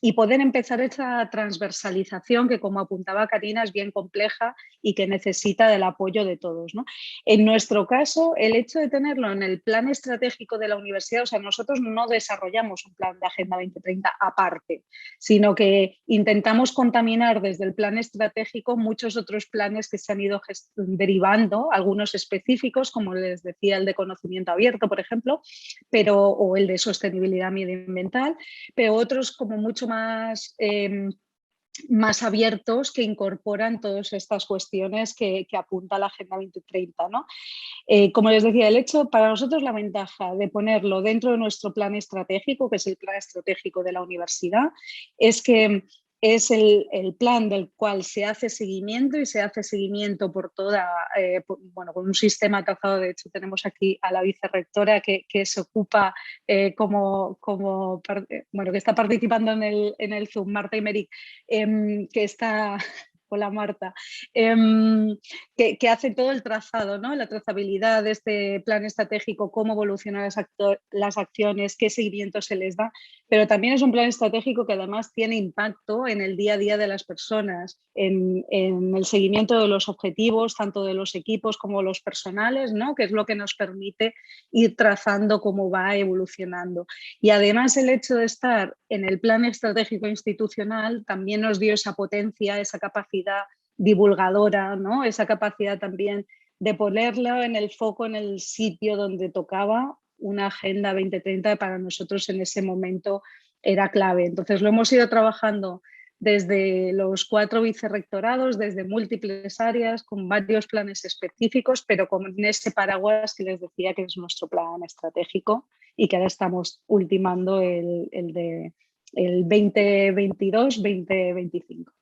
y poder empezar esa transversalización que, como apuntaba Karina, es bien compleja y que necesita del apoyo de todos, ¿no? En nuestro caso, el hecho de tenerlo en el plan estratégico de la universidad, o sea, nosotros no desarrollamos un plan de Agenda 2030 aparte, sino que intentamos contaminar desde el plan estratégico muchos otros planes que se han ido derivando, algunos específicos, como les decía, el de conocimiento abierto, por ejemplo, o el de sostenibilidad medioambiental, pero otros como mucho más abiertos que incorporan todas estas cuestiones que apunta la Agenda 2030, ¿no? Como les decía, el hecho, para nosotros la ventaja de ponerlo dentro de nuestro plan estratégico, que es el plan estratégico de la universidad, es que es el plan del cual se hace seguimiento y se hace seguimiento por toda, con un sistema trazado. De hecho, tenemos aquí a la vicerrectora que se ocupa que está participando en el Zoom, Marta Imeric, que está... Hola Marta, que hace todo el trazado, ¿no? La trazabilidad de este plan estratégico, cómo evolucionan las acciones, qué seguimiento se les da, pero también es un plan estratégico que además tiene impacto en el día a día de las personas, en el seguimiento de los objetivos, tanto de los equipos como los personales, ¿no? Que es lo que nos permite ir trazando cómo va evolucionando. Y además el hecho de estar en el plan estratégico institucional también nos dio esa potencia, esa capacidad divulgadora, ¿no? Esa capacidad también de ponerlo en el foco, en el sitio donde tocaba. Una Agenda 2030 para nosotros en ese momento era clave. Entonces lo hemos ido trabajando desde los 4 vicerrectorados, desde múltiples áreas, con varios planes específicos, pero con ese paraguas que les decía que es nuestro plan estratégico y que ahora estamos ultimando el 2022-2025.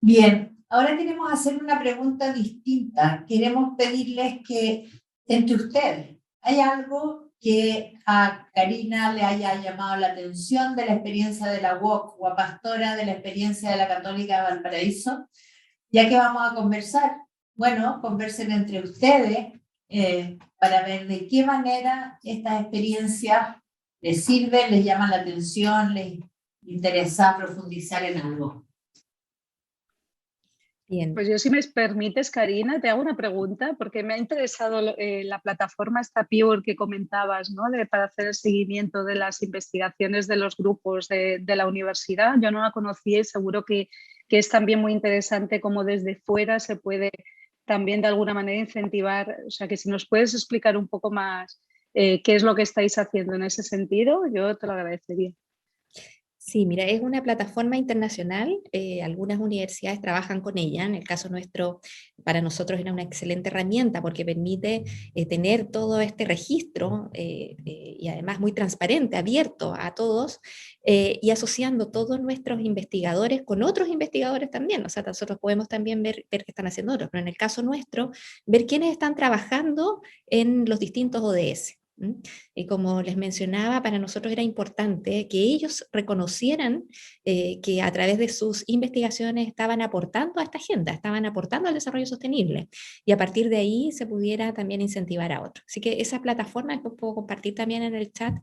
Bien, ahora queremos hacer una pregunta distinta. Queremos pedirles que entre ustedes, ¿hay algo que a Karina le haya llamado la atención de la experiencia de la UOC o a Pastora de la experiencia de la Católica de Valparaíso? Ya que vamos a conversar, bueno, conversen entre ustedes para ver de qué manera estas experiencias les sirven, les llaman la atención, les interesa profundizar en algo. Bien. Pues yo, si me permites, Karina, te hago una pregunta, porque me ha interesado la plataforma esta Pure que comentabas, ¿no? Para hacer el seguimiento de las investigaciones de los grupos de la universidad. Yo no la conocía y seguro que es también muy interesante cómo desde fuera se puede también de alguna manera incentivar. O sea, que si nos puedes explicar un poco más qué es lo que estáis haciendo en ese sentido, yo te lo agradecería. Sí, mira, es una plataforma internacional, algunas universidades trabajan con ella, en el caso nuestro, para nosotros era una excelente herramienta porque permite tener todo este registro y además muy transparente, abierto a todos y asociando todos nuestros investigadores con otros investigadores también, o sea, nosotros podemos también ver qué están haciendo otros, pero en el caso nuestro, ver quiénes están trabajando en los distintos ODS. Y como les mencionaba, para nosotros era importante que ellos reconocieran que a través de sus investigaciones estaban aportando a esta agenda, estaban aportando al desarrollo sostenible y a partir de ahí se pudiera también incentivar a otros. Así que esa plataforma que puedo compartir también en el chat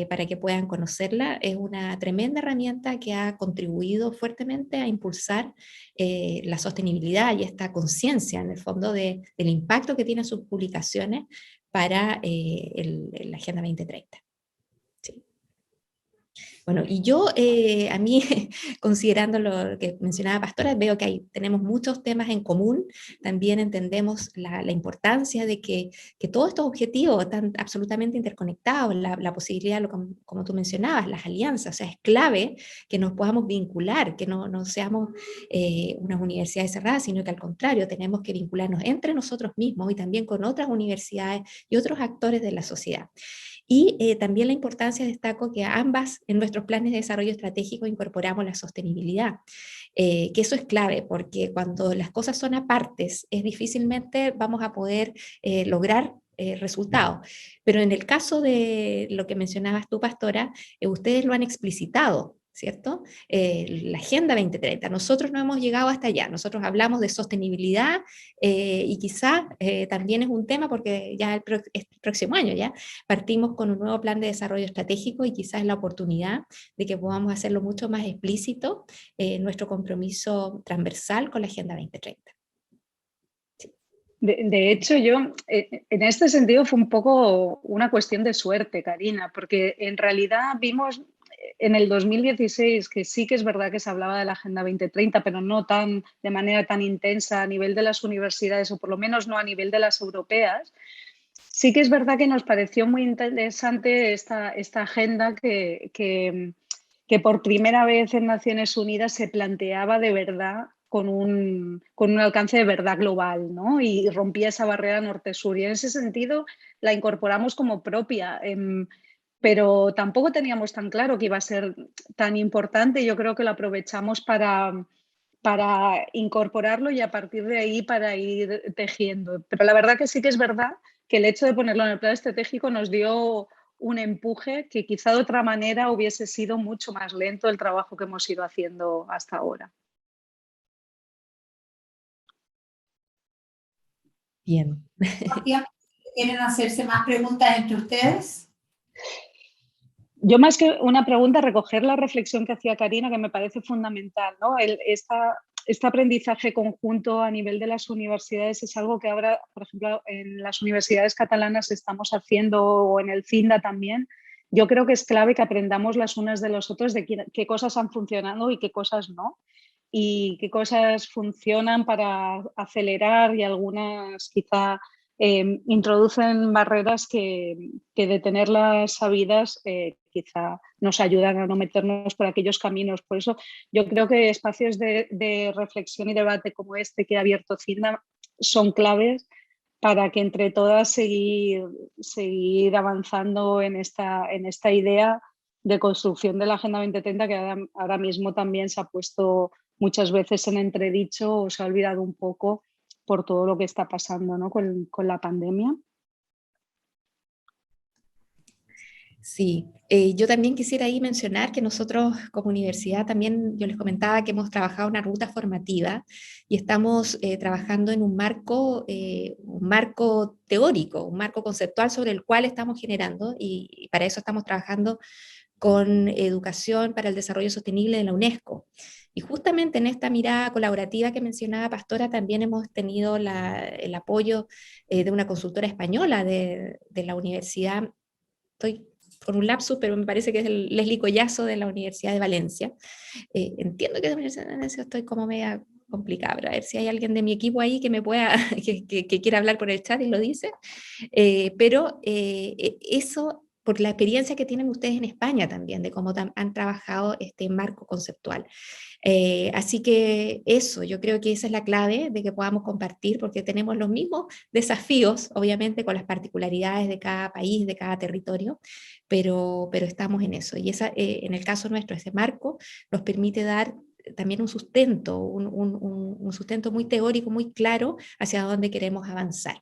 para que puedan conocerla, es una tremenda herramienta que ha contribuido fuertemente a impulsar la sostenibilidad y esta conciencia en el fondo del impacto que tienen sus publicaciones para la Agenda 2030. Sí. Bueno, y yo, a mí, considerando lo que mencionaba Pastora, veo que tenemos muchos temas en común, también entendemos la importancia de que todos estos objetivos están absolutamente interconectados, la posibilidad, como tú mencionabas, las alianzas, o sea, es clave que nos podamos vincular, que no seamos unas universidades cerradas, sino que al contrario, tenemos que vincularnos entre nosotros mismos y también con otras universidades y otros actores de la sociedad. Y también la importancia, destaco que ambas en nuestros planes de desarrollo estratégico incorporamos la sostenibilidad, que eso es clave porque cuando las cosas son apartes es difícilmente vamos a poder lograr resultados. Pero en el caso de lo que mencionabas tú, Pastora, ustedes lo han explicitado, ¿cierto? La Agenda 2030. Nosotros no hemos llegado hasta allá. Nosotros hablamos de sostenibilidad y quizá también es un tema porque ya el próximo año ya partimos con un nuevo plan de desarrollo estratégico y quizás es la oportunidad de que podamos hacerlo mucho más explícito nuestro compromiso transversal con la Agenda 2030. De hecho, yo en este sentido fue un poco una cuestión de suerte, Karina, porque en realidad vimos en el 2016 que sí que es verdad que se hablaba de la Agenda 2030, pero no de manera tan intensa a nivel de las universidades, o por lo menos no a nivel de las europeas. Sí que es verdad que nos pareció muy interesante esta agenda que por primera vez en Naciones Unidas se planteaba de verdad con un alcance de verdad global, ¿no? Y rompía esa barrera norte-sur. Y en ese sentido la incorporamos como propia, pero tampoco teníamos tan claro que iba a ser tan importante. Yo creo que lo aprovechamos para incorporarlo y a partir de ahí para ir tejiendo. Pero la verdad que sí que es verdad que el hecho de ponerlo en el plan estratégico nos dio un empuje que quizá de otra manera hubiese sido mucho más lento el trabajo que hemos ido haciendo hasta ahora. Bien. ¿Quieren hacerse más preguntas entre ustedes? Yo más que una pregunta, recoger la reflexión que hacía Karina, que me parece fundamental, ¿no? Este aprendizaje conjunto a nivel de las universidades es algo que ahora, por ejemplo, en las universidades catalanas estamos haciendo o en el CINDA también. Yo creo que es clave que aprendamos las unas de los otros de qué cosas han funcionado y qué cosas no, y qué cosas funcionan para acelerar y algunas quizá introducen barreras que de tenerlas sabidas quizá nos ayudan a no meternos por aquellos caminos. Por eso yo creo que espacios de reflexión y debate como este que ha abierto CINDA son claves para que entre todas seguir avanzando en esta idea de construcción de la Agenda 2030 que ahora mismo también se ha puesto muchas veces en entredicho o se ha olvidado un poco por todo lo que está pasando, ¿no? con la pandemia. Sí, yo también quisiera ahí mencionar que nosotros como universidad también, yo les comentaba que hemos trabajado una ruta formativa y estamos trabajando en un marco teórico, un marco conceptual sobre el cual estamos generando y para eso estamos trabajando con Educación para el Desarrollo Sostenible de la UNESCO. Y justamente en esta mirada colaborativa que mencionaba Pastora, también hemos tenido el apoyo de una consultora española de la universidad, estoy con un lapsus, pero me parece que es el Leslie Collazo de la Universidad de Valencia. Entiendo que de la Universidad de Valencia estoy como media complicada, pero a ver si hay alguien de mi equipo ahí que me pueda, que quiera hablar por el chat y lo dice. Eso por la experiencia que tienen ustedes en España también, de cómo han trabajado este marco conceptual. Así que eso, yo creo que esa es la clave de que podamos compartir, porque tenemos los mismos desafíos, obviamente con las particularidades de cada país, de cada territorio, pero estamos en eso. Y en el caso nuestro, ese marco nos permite dar también un sustento, un sustento muy teórico, muy claro hacia dónde queremos avanzar.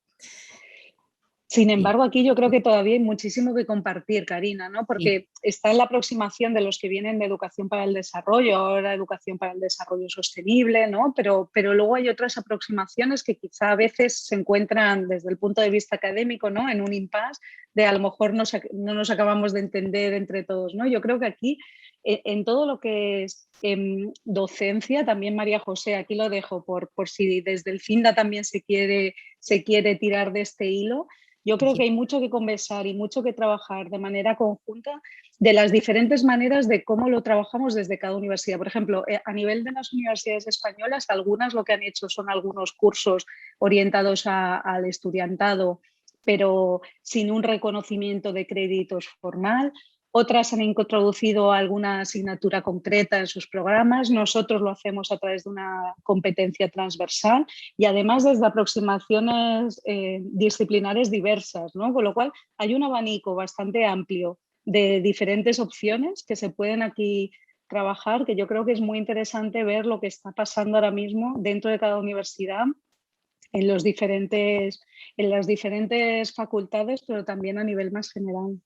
Sin embargo, aquí yo creo que todavía hay muchísimo que compartir, Karina, ¿no? Porque está en la aproximación de los que vienen de educación para el desarrollo, ahora educación para el desarrollo sostenible, ¿no? Pero luego hay otras aproximaciones que quizá a veces se encuentran desde el punto de vista académico, ¿no? En un impasse de a lo mejor no nos acabamos de entender entre todos, ¿no? Yo creo que aquí, en todo lo que es docencia, también María José, aquí lo dejo por si desde el FINDA también se quiere tirar de este hilo. Yo creo que hay mucho que conversar y mucho que trabajar de manera conjunta de las diferentes maneras de cómo lo trabajamos desde cada universidad. Por ejemplo, a nivel de las universidades españolas, algunas lo que han hecho son algunos cursos orientados al estudiantado, pero sin un reconocimiento de créditos formal. Otras han introducido alguna asignatura concreta en sus programas. Nosotros lo hacemos a través de una competencia transversal y además desde aproximaciones disciplinares diversas, ¿no? Con lo cual hay un abanico bastante amplio de diferentes opciones que se pueden aquí trabajar, que yo creo que es muy interesante ver lo que está pasando ahora mismo dentro de cada universidad en las diferentes facultades, pero también a nivel más general.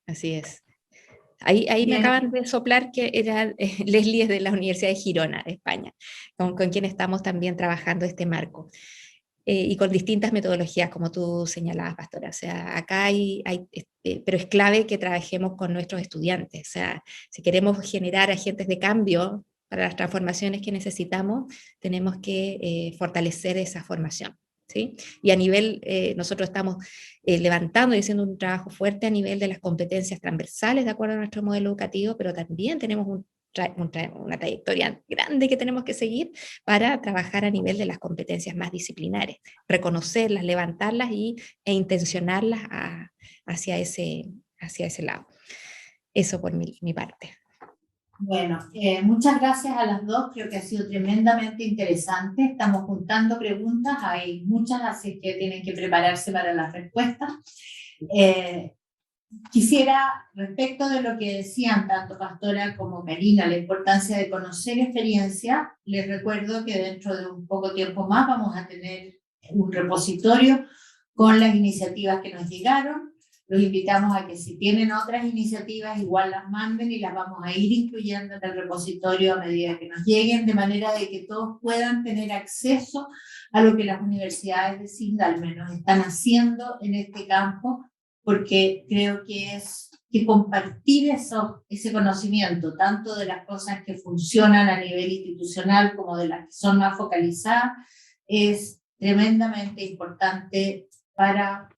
Así es. Ahí me acaban de soplar que era Leslie es de la Universidad de Girona, de España, con quien estamos también trabajando este marco. Y con distintas metodologías, como tú señalabas, Pastora. O sea, acá pero es clave que trabajemos con nuestros estudiantes. O sea, si queremos generar agentes de cambio para las transformaciones que necesitamos, tenemos que fortalecer esa formación. ¿Sí? Y a nivel, nosotros estamos levantando y haciendo un trabajo fuerte a nivel de las competencias transversales de acuerdo a nuestro modelo educativo, pero también tenemos una trayectoria grande que tenemos que seguir para trabajar a nivel de las competencias más disciplinares, reconocerlas, levantarlas e intencionarlas hacia ese lado. Eso por mi parte. Bueno, muchas gracias a las dos, creo que ha sido tremendamente interesante. Estamos juntando preguntas, hay muchas, así que tienen que prepararse para las respuestas. Quisiera, respecto de lo que decían tanto Pastora como Karina, la importancia de conocer experiencia, les recuerdo que dentro de un poco tiempo más vamos a tener un repositorio con las iniciativas que nos llegaron. Los invitamos a que si tienen otras iniciativas igual las manden y las vamos a ir incluyendo en el repositorio a medida que nos lleguen, de manera de que todos puedan tener acceso a lo que las universidades de CINDA al menos están haciendo en este campo, porque creo que es que compartir ese conocimiento, tanto de las cosas que funcionan a nivel institucional como de las que son más focalizadas, es tremendamente importante para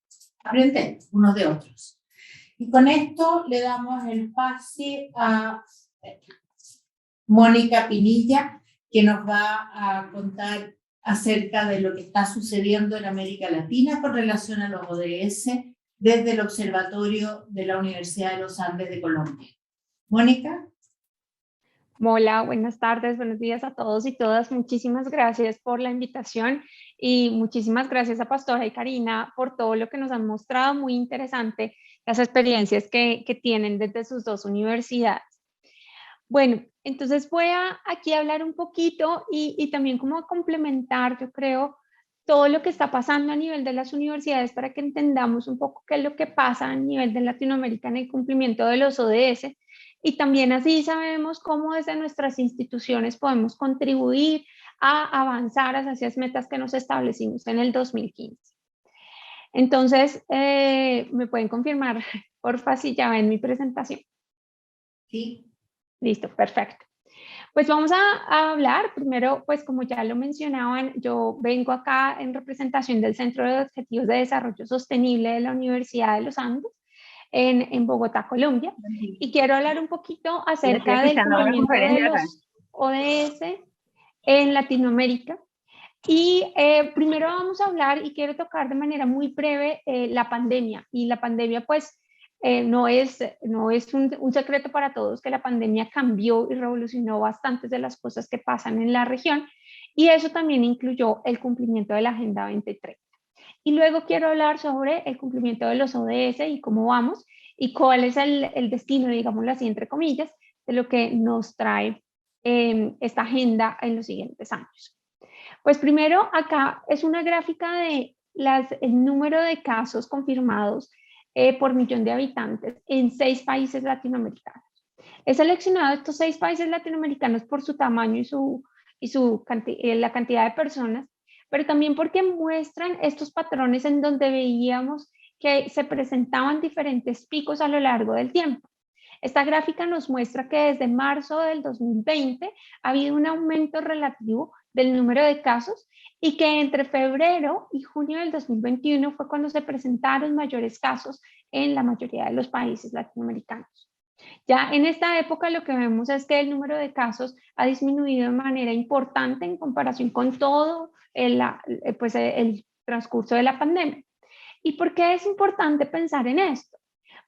aprender unos de otros. Y con esto le damos el pase a Mónica Pinilla, que nos va a contar acerca de lo que está sucediendo en América Latina con relación a los ODS desde el Observatorio de la Universidad de los Andes de Colombia. Mónica. Hola, buenas tardes, buenos días a todos y todas. Muchísimas gracias por la invitación y muchísimas gracias a Pastora y Karina por todo lo que nos han mostrado. Muy interesante las experiencias que tienen desde sus dos universidades. Bueno, Entonces voy a aquí hablar un poquito y también como complementar, yo creo, todo lo que está pasando a nivel de las universidades para que entendamos un poco qué es lo que pasa a nivel de Latinoamérica en el cumplimiento de los ODS y también así sabemos cómo desde nuestras instituciones podemos contribuir a avanzar hacia esas metas que nos establecimos en el 2015. Entonces, ¿me pueden confirmar, porfa, si ya ven mi presentación? Sí. Listo, perfecto. Pues vamos a hablar, primero, pues como ya lo mencionaban, yo vengo acá en representación del Centro de Objetivos de Desarrollo Sostenible de la Universidad de los Andes, en Bogotá, Colombia, y quiero hablar un poquito acerca del cumplimiento de los ODS en Latinoamérica. Y primero vamos a hablar y quiero tocar de manera muy breve la pandemia. Y la pandemia, pues, no es un secreto para todos que la pandemia cambió y revolucionó bastantes de las cosas que pasan en la región. Y eso también incluyó el cumplimiento de la Agenda 2030. Y luego quiero hablar sobre el cumplimiento de los ODS y cómo vamos y cuál es el destino, digámoslo así, entre comillas, de lo que nos trae esta agenda en los siguientes años. Pues primero, acá es una gráfica de el número de casos confirmados por millón de habitantes en 6 países latinoamericanos. He seleccionado estos 6 países latinoamericanos por su tamaño y la cantidad de personas, pero también porque muestran estos patrones en donde veíamos que se presentaban diferentes picos a lo largo del tiempo. Esta gráfica nos muestra que desde marzo del 2020 ha habido un aumento relativo del número de casos y que entre febrero y junio del 2021 fue cuando se presentaron mayores casos en la mayoría de los países latinoamericanos. Ya en esta época lo que vemos es que el número de casos ha disminuido de manera importante en comparación con todo el transcurso de la pandemia. ¿Y por qué es importante pensar en esto?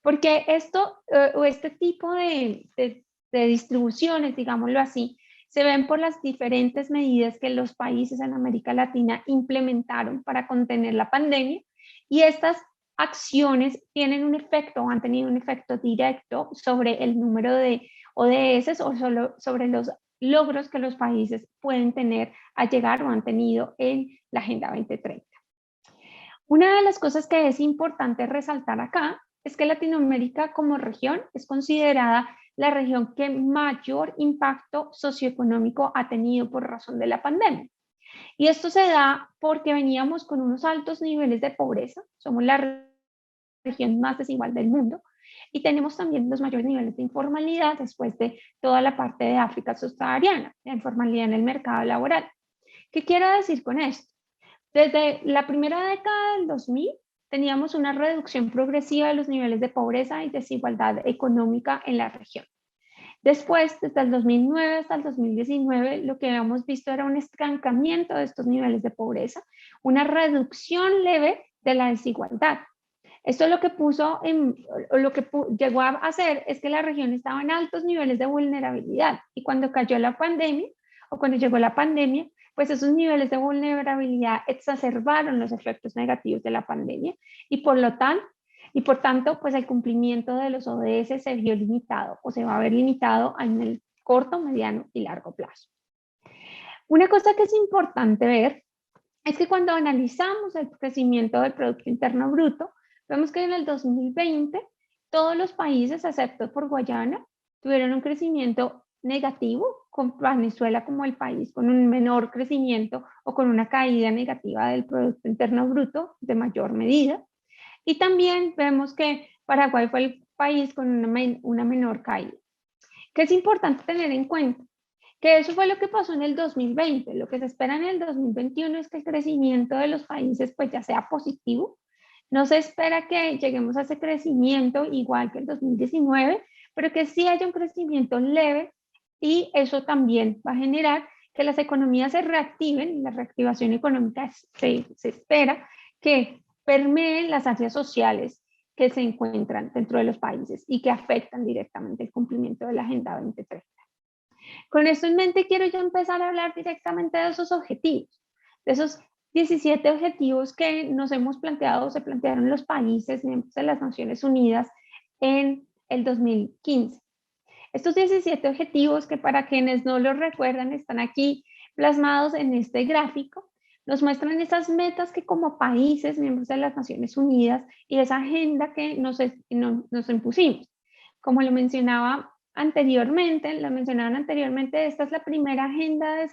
Porque este tipo de distribuciones, digámoslo así, se ven por las diferentes medidas que los países en América Latina implementaron para contener la pandemia y estas acciones tienen un efecto, han tenido un efecto directo sobre el número de ODS o sobre los logros que los países pueden tener a llegar o han tenido en la Agenda 2030. Una de las cosas que es importante resaltar acá es que Latinoamérica como región es considerada la región que mayor impacto socioeconómico ha tenido por razón de la pandemia. Y esto se da porque veníamos con unos altos niveles de pobreza, somos la región más desigual del mundo, y tenemos también los mayores niveles de informalidad después de toda la parte de África subsahariana, la informalidad en el mercado laboral. ¿Qué quiero decir con esto? Desde la primera década del 2000 teníamos una reducción progresiva de los niveles de pobreza y desigualdad económica en la región. Después, desde el 2009 hasta el 2019, lo que habíamos visto era un estancamiento de estos niveles de pobreza, una reducción leve de la desigualdad. Esto lo que llegó a hacer es que la región estaba en altos niveles de vulnerabilidad y cuando cayó la pandemia o cuando llegó la pandemia, pues esos niveles de vulnerabilidad exacerbaron los efectos negativos de la pandemia y por tanto, pues el cumplimiento de los ODS se vio limitado o se va a ver limitado en el corto, mediano y largo plazo. Una cosa que es importante ver es que cuando analizamos el crecimiento del Producto Interno Bruto, vemos que en el 2020 todos los países, excepto por Guyana, tuvieron un crecimiento negativo, con Venezuela como el país con un menor crecimiento o con una caída negativa del Producto Interno Bruto de mayor medida. Y también vemos que Paraguay fue el país con una menor caída. ¿Qué es importante tener en cuenta? Que eso fue lo que pasó en el 2020. Lo que se espera en el 2021 es que el crecimiento de los países pues ya sea positivo. No se espera que lleguemos a ese crecimiento igual que el 2019, pero que sí haya un crecimiento leve y eso también va a generar que las economías se reactiven. La reactivación económica se espera que permeen las áreas sociales que se encuentran dentro de los países y que afectan directamente el cumplimiento de la Agenda 2030. Con esto en mente quiero yo empezar a hablar directamente de esos objetivos, de esos 17 objetivos que nos hemos planteado, se plantearon los países miembros de las Naciones Unidas en el 2015. Estos 17 objetivos, que para quienes no los recuerdan están aquí plasmados en este gráfico, nos muestran esas metas que como países, miembros de las Naciones Unidas, y esa agenda que nos impusimos. Como lo mencionaban anteriormente, esta es la primera agenda de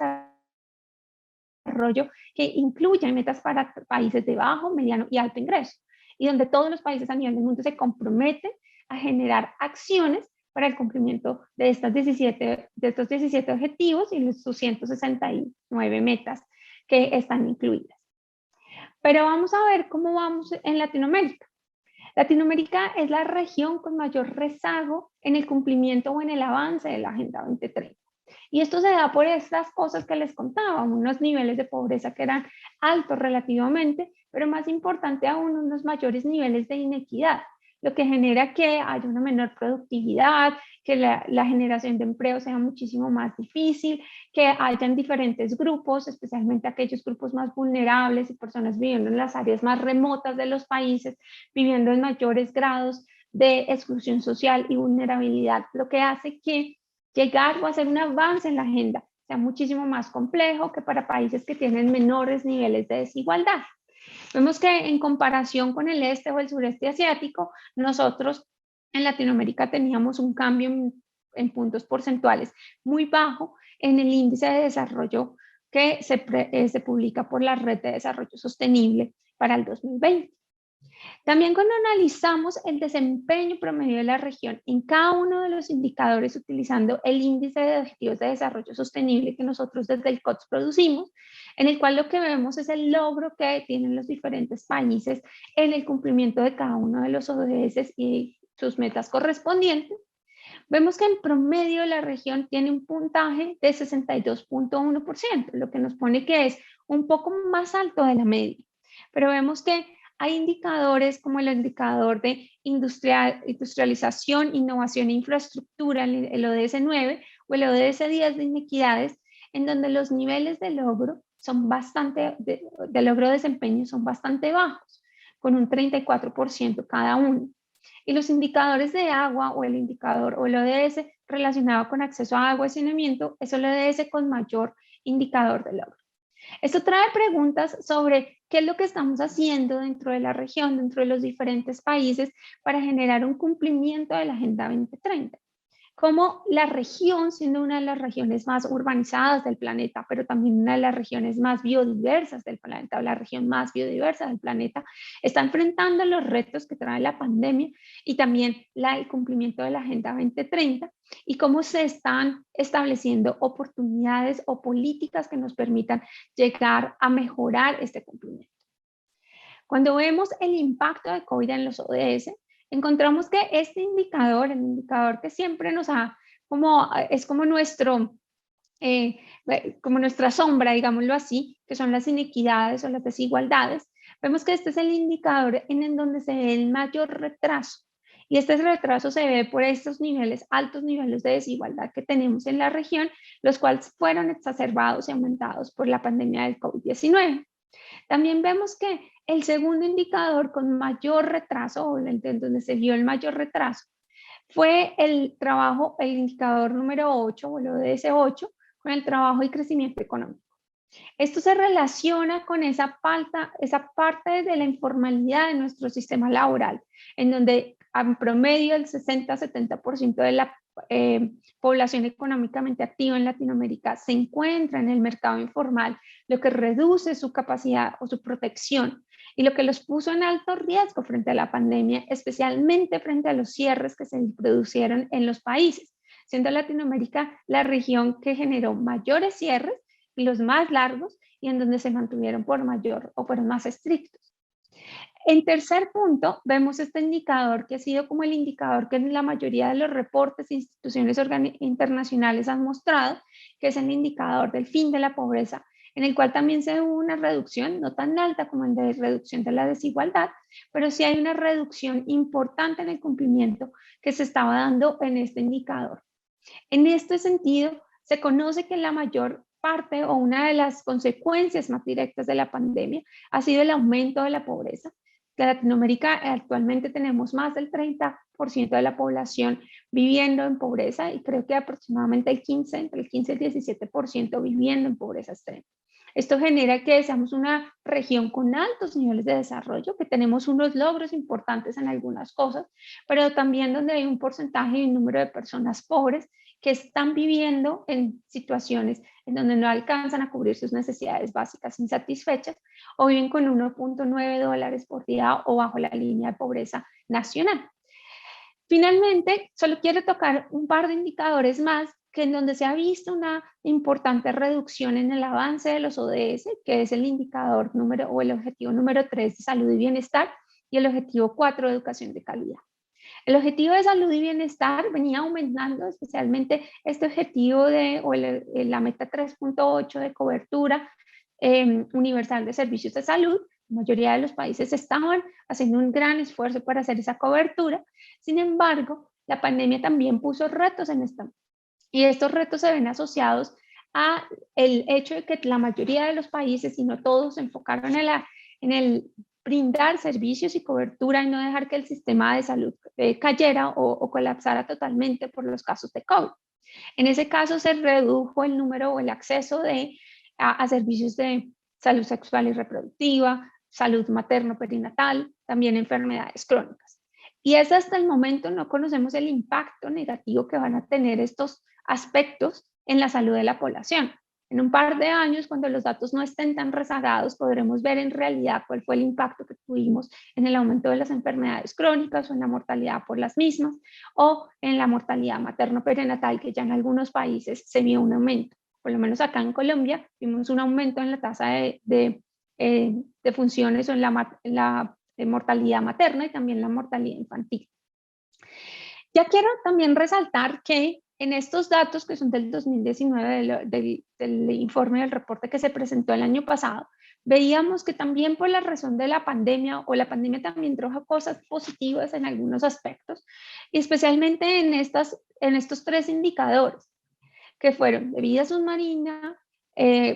desarrollo que incluye metas para países de bajo, mediano y alto ingreso, y donde todos los países a nivel del mundo se comprometen a generar acciones para el cumplimiento de estos 17 objetivos y sus 169 metas que están incluidas. Pero vamos a ver cómo vamos en Latinoamérica. Latinoamérica es la región con mayor rezago en el cumplimiento o en el avance de la Agenda 2030. Y esto se da por estas cosas que les contaba, unos niveles de pobreza que eran altos relativamente, pero más importante aún, unos mayores niveles de inequidad, lo que genera que haya una menor productividad, que la generación de empleo sea muchísimo más difícil, que hayan diferentes grupos, especialmente aquellos grupos más vulnerables y personas viviendo en las áreas más remotas de los países, viviendo en mayores grados de exclusión social y vulnerabilidad, lo que hace que llegar o hacer un avance en la agenda sea muchísimo más complejo que para países que tienen menores niveles de desigualdad. Vemos que en comparación con el este o el sureste asiático, nosotros en Latinoamérica teníamos un cambio en puntos porcentuales muy bajo en el índice de desarrollo que se publica por la Red de Desarrollo Sostenible para el 2020. También cuando analizamos el desempeño promedio de la región en cada uno de los indicadores utilizando el índice de objetivos de desarrollo sostenible que nosotros desde el COTS producimos, en el cual lo que vemos es el logro que tienen los diferentes países en el cumplimiento de cada uno de los ODS y sus metas correspondientes, vemos que en promedio la región tiene un puntaje de 62.1%, lo que nos pone que es un poco más alto de la media. Pero vemos que hay indicadores como el indicador de industrialización, innovación e infraestructura, el ODS 9 o el ODS 10 de inequidades, en donde los niveles de logro son de logro de desempeño son bastante bajos, con un 34% cada uno. Y los indicadores de agua o el indicador o el ODS relacionado con acceso a agua y saneamiento es el ODS con mayor indicador de logro. Esto trae preguntas sobre qué es lo que estamos haciendo dentro de la región, dentro de los diferentes países para generar un cumplimiento de la Agenda 2030. Como la región, siendo una de las regiones más urbanizadas del planeta, pero también una de las regiones más biodiversas del planeta, o la región más biodiversa del planeta, está enfrentando los retos que trae la pandemia y también el cumplimiento de la Agenda 2030 y cómo se están estableciendo oportunidades o políticas que nos permitan llegar a mejorar este cumplimiento. Cuando vemos el impacto de COVID en los ODS, encontramos que este indicador, el indicador que siempre nos es como nuestra sombra, digámoslo así, que son las inequidades o las desigualdades, vemos que este es el indicador en donde se ve el mayor retraso. Y este retraso se ve por estos altos niveles de desigualdad que tenemos en la región, los cuales fueron exacerbados y aumentados por la pandemia del COVID-19. También vemos que el segundo indicador con mayor retraso, o donde se vio el mayor retraso, fue el indicador número 8, o el ODS 8, con el trabajo y crecimiento económico. Esto se relaciona con esa parte de la informalidad de nuestro sistema laboral, en donde en promedio el 60-70% de la población económicamente activa en Latinoamérica se encuentra en el mercado informal, lo que reduce su capacidad o su protección y lo que los puso en alto riesgo frente a la pandemia, especialmente frente a los cierres que se produjeron en los países, siendo Latinoamérica la región que generó mayores cierres y los más largos y en donde se mantuvieron por mayor o fueron más estrictos. En tercer punto, vemos este indicador que ha sido como el indicador que en la mayoría de los reportes e instituciones internacionales han mostrado, que es el indicador del fin de la pobreza, en el cual también se hubo una reducción, no tan alta como el de reducción de la desigualdad, pero sí hay una reducción importante en el cumplimiento que se estaba dando en este indicador. En este sentido, se conoce que la mayor parte o una de las consecuencias más directas de la pandemia ha sido el aumento de la pobreza, que en Latinoamérica actualmente tenemos más del 30% de la población viviendo en pobreza y creo que aproximadamente entre el 15 y el 17% viviendo en pobreza extrema. Esto genera que seamos una región con altos niveles de desarrollo, que tenemos unos logros importantes en algunas cosas, pero también donde hay un porcentaje y un número de personas pobres que están viviendo en situaciones en donde no alcanzan a cubrir sus necesidades básicas insatisfechas o viven con $1.9 por día o bajo la línea de pobreza nacional. Finalmente, solo quiero tocar un par de indicadores más que en donde se ha visto una importante reducción en el avance de los ODS, que es el indicador número o el objetivo número 3 de salud y bienestar y el objetivo 4 de educación de calidad. El objetivo de salud y bienestar venía aumentando, especialmente este objetivo la meta 3.8 de cobertura universal de servicios de salud. La mayoría de los países estaban haciendo un gran esfuerzo para hacer esa cobertura. Sin embargo, la pandemia también puso retos en esta. Y estos retos se ven asociados a el hecho de que la mayoría de los países, si no todos, se enfocaron en el brindar servicios y cobertura y no dejar que el sistema de salud cayera o colapsara totalmente por los casos de COVID. En ese caso se redujo el número o el acceso a servicios de salud sexual y reproductiva, salud materno-perinatal, también enfermedades crónicas. Y es hasta el momento no conocemos el impacto negativo que van a tener estos aspectos en la salud de la población. En un par de años, cuando los datos no estén tan rezagados, podremos ver en realidad cuál fue el impacto que tuvimos en el aumento de las enfermedades crónicas o en la mortalidad por las mismas o en la mortalidad materno-perinatal, que ya en algunos países se vio un aumento. Por lo menos acá en Colombia vimos un aumento en la tasa de funciones o en la mortalidad materna y también la mortalidad infantil. Ya quiero también resaltar que en estos datos que son del 2019, del informe del reporte que se presentó el año pasado, veíamos que también por la razón de la pandemia, o la pandemia también trajo cosas positivas en algunos aspectos, y especialmente en estos tres indicadores, que fueron de vida submarina,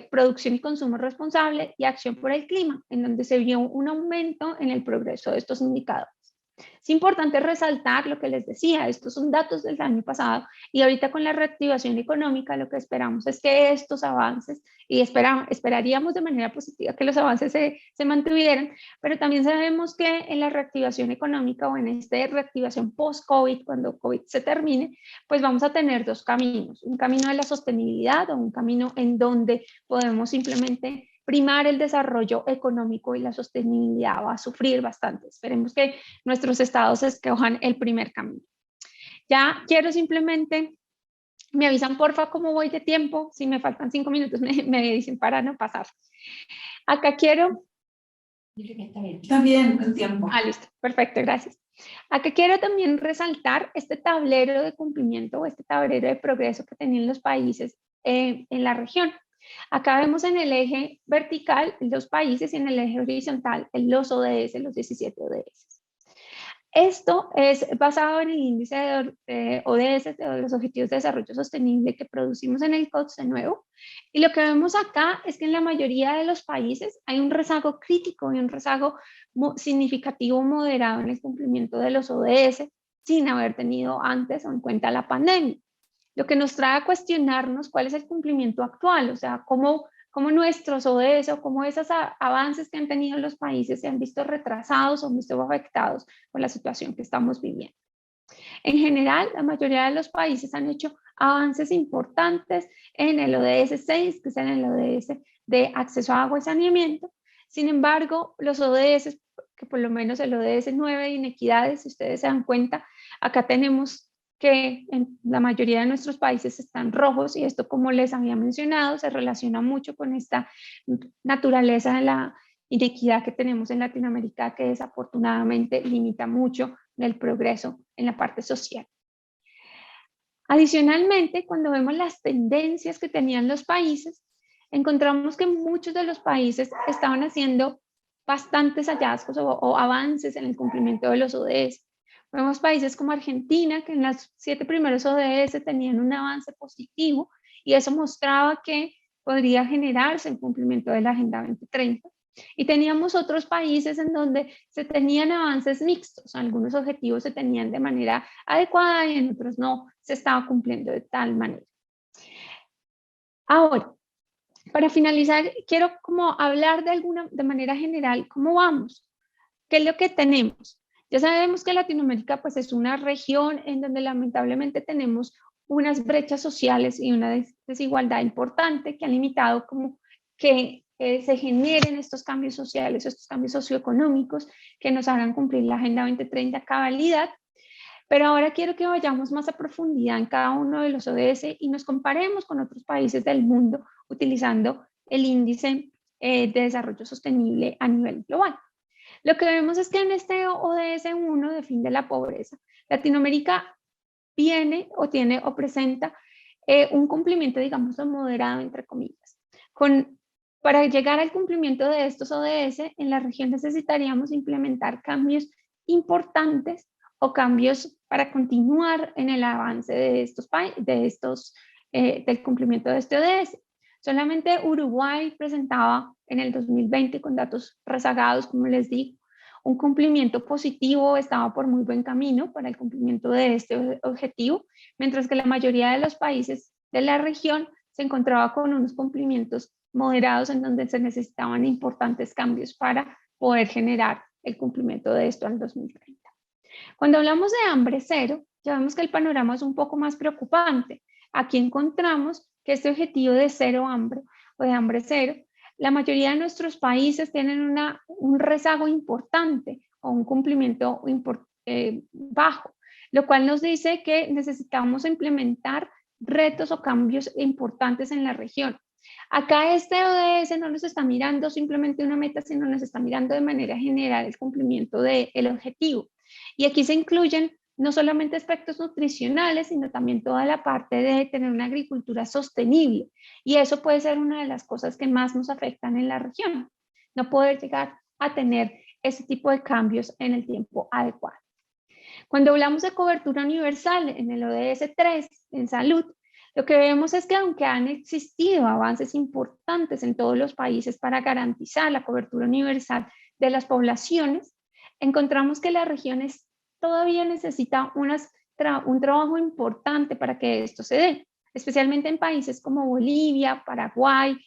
producción y consumo responsable y acción por el clima, en donde se vio un aumento en el progreso de estos indicadores. Es importante resaltar lo que les decía, estos son datos del año pasado y ahorita con la reactivación económica lo que esperamos es que estos avances, y esperaríamos de manera positiva que los avances se mantuvieran, pero también sabemos que en la reactivación económica o en esta reactivación post-COVID, cuando COVID se termine, pues vamos a tener dos caminos, un camino de la sostenibilidad o un camino en donde podemos simplemente primar el desarrollo económico y la sostenibilidad va a sufrir bastante. Esperemos que nuestros estados escojan el primer camino. Ya quiero simplemente, me avisan porfa cómo voy de tiempo, si me faltan 5 minutos me dicen para no pasar. Acá quiero... Está bien el tiempo. Listo, perfecto, gracias. Acá quiero también resaltar este tablero de cumplimiento o este tablero de progreso que tenían los países en la región. Acá vemos en el eje vertical los países y en el eje horizontal los ODS, los 17 ODS. Esto es basado en el índice de ODS, de los Objetivos de Desarrollo Sostenible que producimos en el CODS de nuevo. Y lo que vemos acá es que en la mayoría de los países hay un rezago crítico y un rezago significativo moderado en el cumplimiento de los ODS sin haber tenido antes o en cuenta la pandemia. Lo que nos trae a cuestionarnos cuál es el cumplimiento actual, o sea, cómo nuestros ODS o cómo esos avances que han tenido los países se han visto retrasados o visto afectados por la situación que estamos viviendo. En general, la mayoría de los países han hecho avances importantes en el ODS 6, que es en el ODS de acceso a agua y saneamiento. Sin embargo, los ODS, que por lo menos el ODS 9 de inequidades, si ustedes se dan cuenta, acá tenemos que en la mayoría de nuestros países están rojos y esto, como les había mencionado, se relaciona mucho con esta naturaleza de la inequidad que tenemos en Latinoamérica, que desafortunadamente limita mucho el progreso en la parte social. Adicionalmente, cuando vemos las tendencias que tenían los países, encontramos que muchos de los países estaban haciendo bastantes hallazgos o avances en el cumplimiento de los ODS. Vemos países como Argentina, que en los 7 primeros ODS tenían un avance positivo y eso mostraba que podría generarse el cumplimiento de la Agenda 2030. Y teníamos otros países en donde se tenían avances mixtos, algunos objetivos se tenían de manera adecuada y en otros no se estaba cumpliendo de tal manera. Ahora, para finalizar, quiero como hablar de manera general cómo vamos, qué es lo que tenemos. Ya sabemos que Latinoamérica pues, es una región en donde lamentablemente tenemos unas brechas sociales y una desigualdad importante que ha limitado como que se generen estos cambios sociales, estos cambios socioeconómicos que nos hagan cumplir la Agenda 2030 a cabalidad. Pero ahora quiero que vayamos más a profundidad en cada uno de los ODS y nos comparemos con otros países del mundo utilizando el índice de desarrollo sostenible a nivel global. Lo que vemos es que en este ODS 1 de fin de la pobreza, Latinoamérica viene o tiene o presenta un cumplimiento, digamos, moderado, entre comillas. Para llegar al cumplimiento de estos ODS, en la región necesitaríamos implementar cambios importantes o cambios para continuar en el avance del cumplimiento de este ODS. Solamente Uruguay presentaba en el 2020 con datos rezagados, como les digo, un cumplimiento positivo, estaba por muy buen camino para el cumplimiento de este objetivo, mientras que la mayoría de los países de la región se encontraba con unos cumplimientos moderados en donde se necesitaban importantes cambios para poder generar el cumplimiento de esto al 2030. Cuando hablamos de hambre cero, ya vemos que el panorama es un poco más preocupante. Aquí encontramos que este objetivo de cero hambre o de hambre cero, la mayoría de nuestros países tienen un rezago importante o un cumplimiento bajo, lo cual nos dice que necesitamos implementar retos o cambios importantes en la región. Acá este ODS no nos está mirando simplemente una meta, sino nos está mirando de manera general el cumplimiento del objetivo. Y aquí se incluyen no solamente aspectos nutricionales, sino también toda la parte de tener una agricultura sostenible. Y eso puede ser una de las cosas que más nos afectan en la región, no poder llegar a tener ese tipo de cambios en el tiempo adecuado. Cuando hablamos de cobertura universal en el ODS 3, en salud, lo que vemos es que aunque han existido avances importantes en todos los países para garantizar la cobertura universal de las poblaciones, encontramos que la región todavía necesita un trabajo importante para que esto se dé, especialmente en países como Bolivia, Paraguay,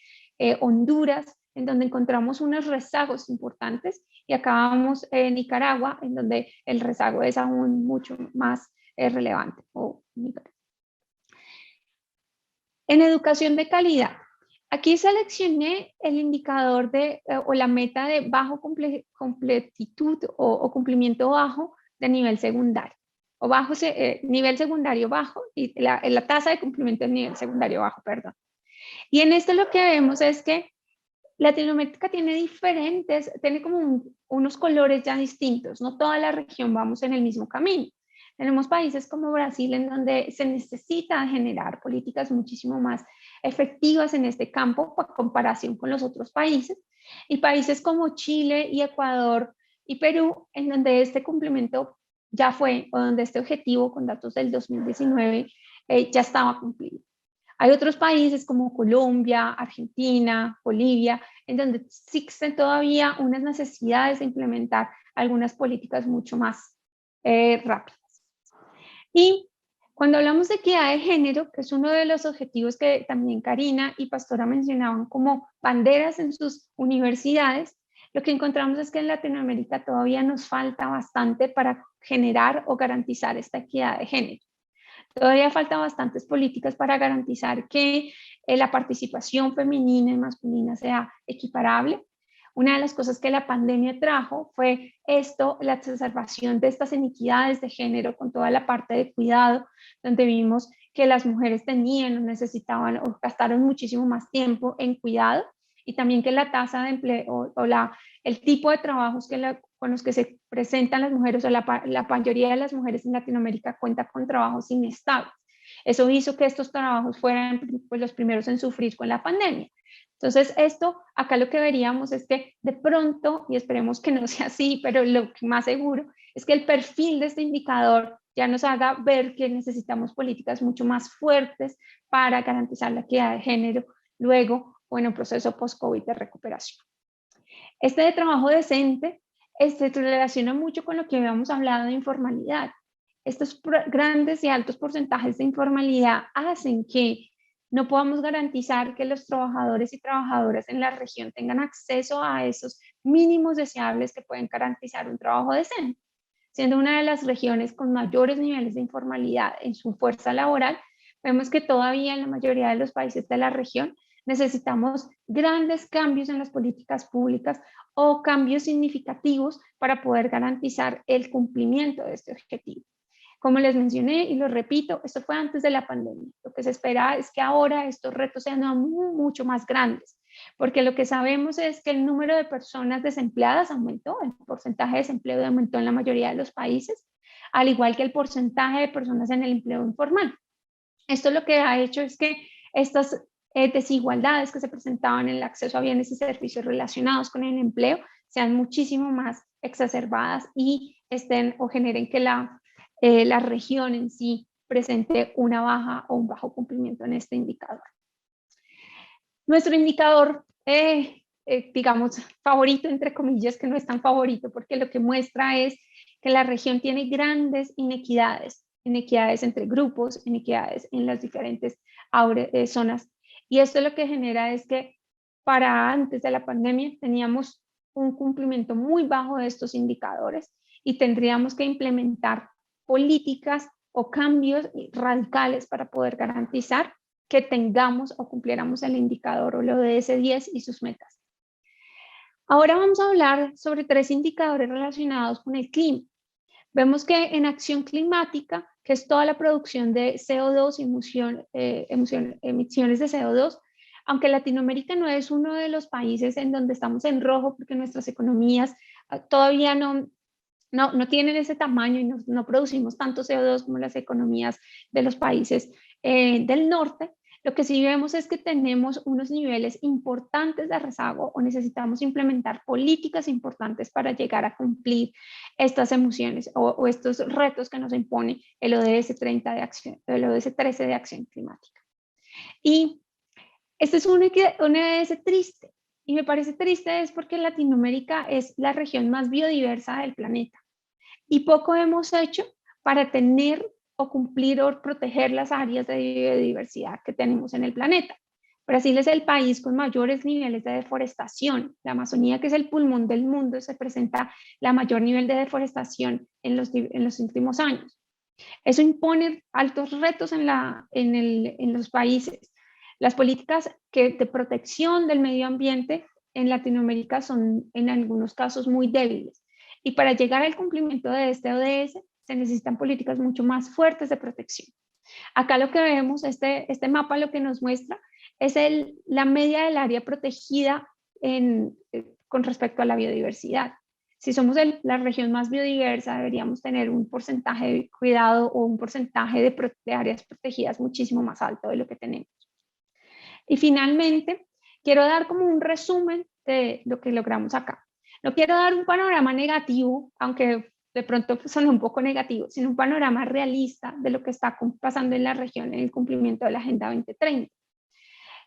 Honduras, en donde encontramos unos rezagos importantes, y acá vamos en Nicaragua, en donde el rezago es aún mucho más relevante. En educación de calidad, aquí seleccioné el indicador o la meta de bajo completitud o cumplimiento bajo de nivel secundario, o nivel secundario bajo, y la tasa de cumplimiento del nivel secundario bajo, perdón. Y en esto lo que vemos es que Latinoamérica tiene como unos colores ya distintos, no toda la región vamos en el mismo camino. Tenemos países como Brasil en donde se necesita generar políticas muchísimo más efectivas en este campo por comparación con los otros países, y países como Chile y Ecuador y Perú en donde este cumplimiento ya fue, o donde este objetivo con datos del 2019 ya estaba cumplido. Hay otros países como Colombia, Argentina, Bolivia, en donde existen todavía unas necesidades de implementar algunas políticas mucho más rápidas. Y cuando hablamos de equidad de género, que es uno de los objetivos que también Karina y Pastora mencionaban como banderas en sus universidades, lo que encontramos es que en Latinoamérica todavía nos falta bastante para generar o garantizar esta equidad de género. Todavía faltan bastantes políticas para garantizar que la participación femenina y masculina sea equiparable. Una de las cosas que la pandemia trajo fue la exacerbación de estas inequidades de género con toda la parte de cuidado, donde vimos que las mujeres tenían o necesitaban o gastaron muchísimo más tiempo en cuidado, y también que la tasa de empleo el tipo de trabajos con los que se presentan las mujeres, o la mayoría de las mujeres en Latinoamérica cuenta con trabajos inestables. Eso hizo que estos trabajos fueran pues, los primeros en sufrir con la pandemia. Entonces, acá lo que veríamos es que de pronto, y esperemos que no sea así, pero lo más seguro es que el perfil de este indicador ya nos haga ver que necesitamos políticas mucho más fuertes para garantizar la equidad de género luego o en un proceso post-COVID de recuperación. Este de trabajo decente se relaciona mucho con lo que habíamos hablado de informalidad. Estos grandes y altos porcentajes de informalidad hacen que no podamos garantizar que los trabajadores y trabajadoras en la región tengan acceso a esos mínimos deseables que pueden garantizar un trabajo decente. Siendo una de las regiones con mayores niveles de informalidad en su fuerza laboral, vemos que todavía en la mayoría de los países de la región necesitamos grandes cambios en las políticas públicas o cambios significativos para poder garantizar el cumplimiento de este objetivo. Como les mencioné y lo repito, esto fue antes de la pandemia. Lo que se espera es que ahora estos retos sean mucho más grandes, porque lo que sabemos es que el número de personas desempleadas aumentó, el porcentaje de desempleo aumentó en la mayoría de los países, al igual que el porcentaje de personas en el empleo informal. Esto lo que ha hecho es que estas desigualdades que se presentaban en el acceso a bienes y servicios relacionados con el empleo sean muchísimo más exacerbadas y estén o generen que la región en sí presente una baja o un bajo cumplimiento en este indicador. Nuestro indicador, digamos, favorito, entre comillas, que no es tan favorito, porque lo que muestra es que la región tiene grandes inequidades entre grupos, inequidades en las diferentes zonas. Y esto lo que genera es que para antes de la pandemia teníamos un cumplimiento muy bajo de estos indicadores y tendríamos que implementar políticas o cambios radicales para poder garantizar que tengamos o cumpliéramos el indicador o el ODS 10 y sus metas. Ahora vamos a hablar sobre 3 indicadores relacionados con el clima. Vemos que en acción climática, que es toda la producción de CO2 y emisiones de CO2, aunque Latinoamérica no es uno de los países en donde estamos en rojo porque nuestras economías todavía no tienen ese tamaño y no producimos tanto CO2 como las economías de los países del norte, lo que sí vemos es que tenemos unos niveles importantes de rezago o necesitamos implementar políticas importantes para llegar a cumplir estas emociones o estos retos que nos impone el ODS 30 de acción, el ODS 13 de acción climática. Y este es un ODS triste. Y me parece triste es porque Latinoamérica es la región más biodiversa del planeta. Y poco hemos hecho para tener o cumplir o proteger las áreas de biodiversidad que tenemos en el planeta. Brasil es el país con mayores niveles de deforestación. La Amazonía, que es el pulmón del mundo, se presenta la mayor nivel de deforestación en los últimos años. Eso impone altos retos en los países. Las políticas de protección del medio ambiente en Latinoamérica son en algunos casos muy débiles. Y para llegar al cumplimiento de este ODS se necesitan políticas mucho más fuertes de protección. Acá lo que vemos, este mapa lo que nos muestra es la media del área protegida con respecto a la biodiversidad. Si somos la región más biodiversa, deberíamos tener un porcentaje de cuidado o un porcentaje de áreas protegidas muchísimo más alto de lo que tenemos. Y finalmente, quiero dar como un resumen de lo que logramos acá. No quiero dar un panorama negativo, aunque de pronto suena un poco negativo, sino un panorama realista de lo que está pasando en la región en el cumplimiento de la Agenda 2030.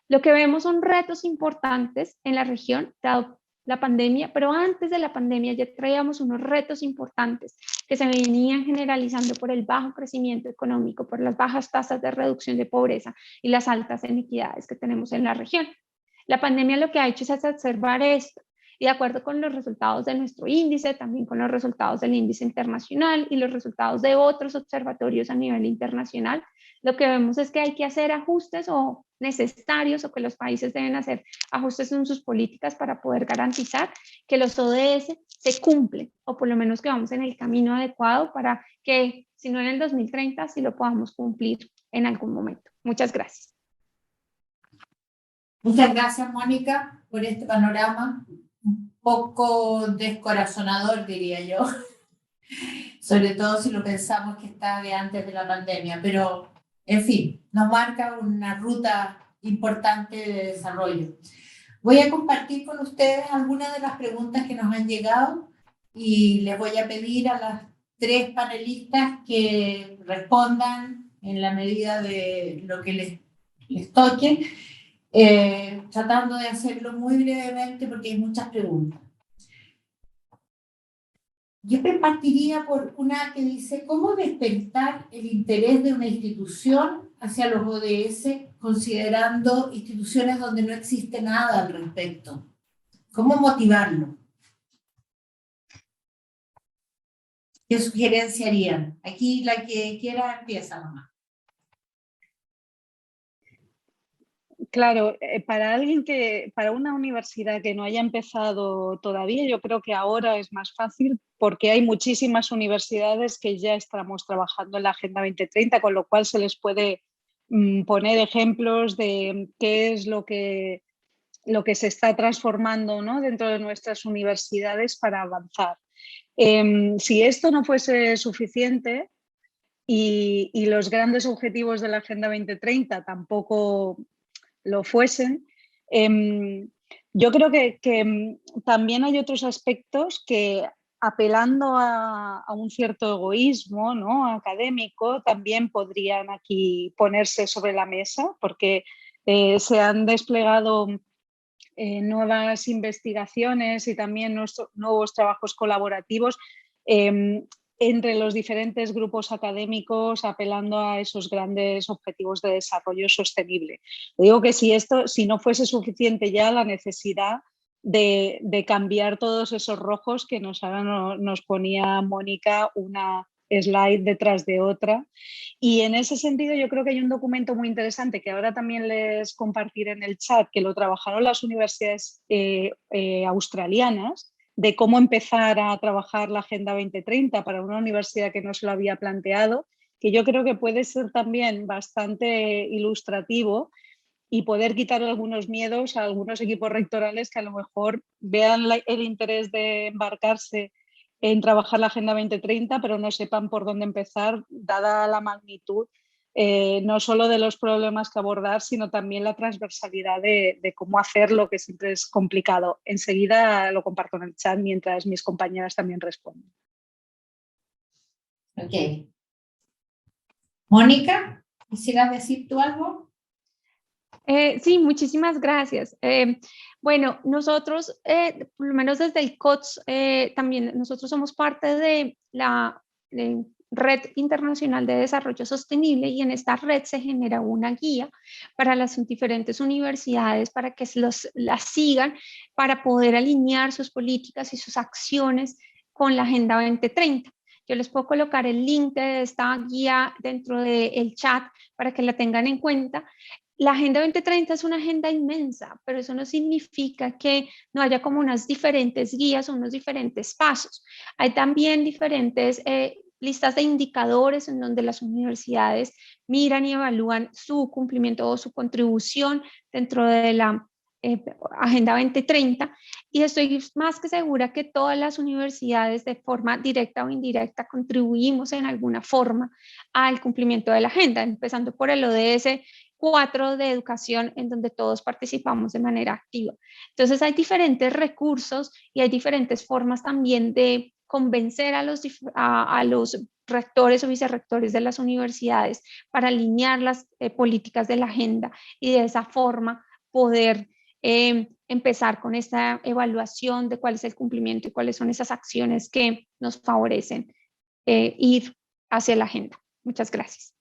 Lo que vemos son retos importantes en la región, dado la pandemia, pero antes de la pandemia ya traíamos unos retos importantes que se venían generalizando por el bajo crecimiento económico, por las bajas tasas de reducción de pobreza y las altas inequidades que tenemos en la región. La pandemia lo que ha hecho es exacerbar esto. Y de acuerdo con los resultados de nuestro índice, también con los resultados del índice internacional y los resultados de otros observatorios a nivel internacional, lo que vemos es que hay que hacer ajustes o necesarios o que los países deben hacer ajustes en sus políticas para poder garantizar que los ODS se cumplen o por lo menos que vamos en el camino adecuado para que, si no en el 2030, sí lo podamos cumplir en algún momento. Muchas gracias. Muchas gracias, Mónica, por este panorama un poco descorazonador, diría yo, sobre todo si lo pensamos que está de antes de la pandemia, pero en fin, nos marca una ruta importante de desarrollo. Voy a compartir con ustedes algunas de las preguntas que nos han llegado y les voy a pedir a las 3 panelistas que respondan en la medida de lo que les toque. Tratando de hacerlo muy brevemente porque hay muchas preguntas. Yo partiría por una que dice, ¿cómo despertar el interés de una institución hacia los ODS, considerando instituciones donde no existe nada al respecto? ¿Cómo motivarlo? ¿Qué sugerencia harían? Aquí la que quiera empieza nomás. Claro, para una universidad que no haya empezado todavía, yo creo que ahora es más fácil porque hay muchísimas universidades que ya estamos trabajando en la Agenda 2030, con lo cual se les puede poner ejemplos de qué es lo que se está transformando, ¿no?, dentro de nuestras universidades para avanzar. Si esto no fuese suficiente y los grandes objetivos de la Agenda 2030 tampoco lo fuesen, yo creo que también hay otros aspectos que, apelando a un cierto egoísmo, ¿no?, académico, también podrían aquí ponerse sobre la mesa, porque se han desplegado nuevas investigaciones y también nuevos trabajos colaborativos entre los diferentes grupos académicos, apelando a esos grandes objetivos de desarrollo sostenible. Digo que si no fuese suficiente ya la necesidad de cambiar todos esos rojos que nos ponía Mónica una slide detrás de otra. Y en ese sentido yo creo que hay un documento muy interesante que ahora también les compartiré en el chat, que lo trabajaron las universidades australianas, de cómo empezar a trabajar la Agenda 2030 para una universidad que no se lo había planteado, que yo creo que puede ser también bastante ilustrativo y poder quitar algunos miedos a algunos equipos rectorales que a lo mejor vean el interés de embarcarse en trabajar la Agenda 2030, pero no sepan por dónde empezar, dada la magnitud no solo de los problemas que abordar, sino también la transversalidad de cómo hacerlo, que siempre es complicado. Enseguida lo comparto en el chat mientras mis compañeras también responden. Ok. Mónica, ¿quisieras decir tú algo? Sí, muchísimas gracias. Bueno, nosotros, por lo menos desde el COTS, también nosotros somos parte de la Red Internacional de Desarrollo Sostenible, y en esta red se genera una guía para las diferentes universidades para que las sigan, para poder alinear sus políticas y sus acciones con la Agenda 2030. Yo les puedo colocar el link de esta guía dentro del chat para que la tengan en cuenta. La Agenda 2030 es una agenda inmensa, pero eso no significa que no haya como unas diferentes guías o unos diferentes pasos. Hay también diferentes listas de indicadores en donde las universidades miran y evalúan su cumplimiento o su contribución dentro de la Agenda 2030, y estoy más que segura que todas las universidades, de forma directa o indirecta, contribuimos en alguna forma al cumplimiento de la agenda, empezando por el ODS 4 de educación, en donde todos participamos de manera activa. Entonces hay diferentes recursos y hay diferentes formas también de convencer a los rectores o vicerrectores de las universidades para alinear las políticas de la agenda, y de esa forma poder empezar con esta evaluación de cuál es el cumplimiento y cuáles son esas acciones que nos favorecen ir hacia la agenda. Muchas gracias.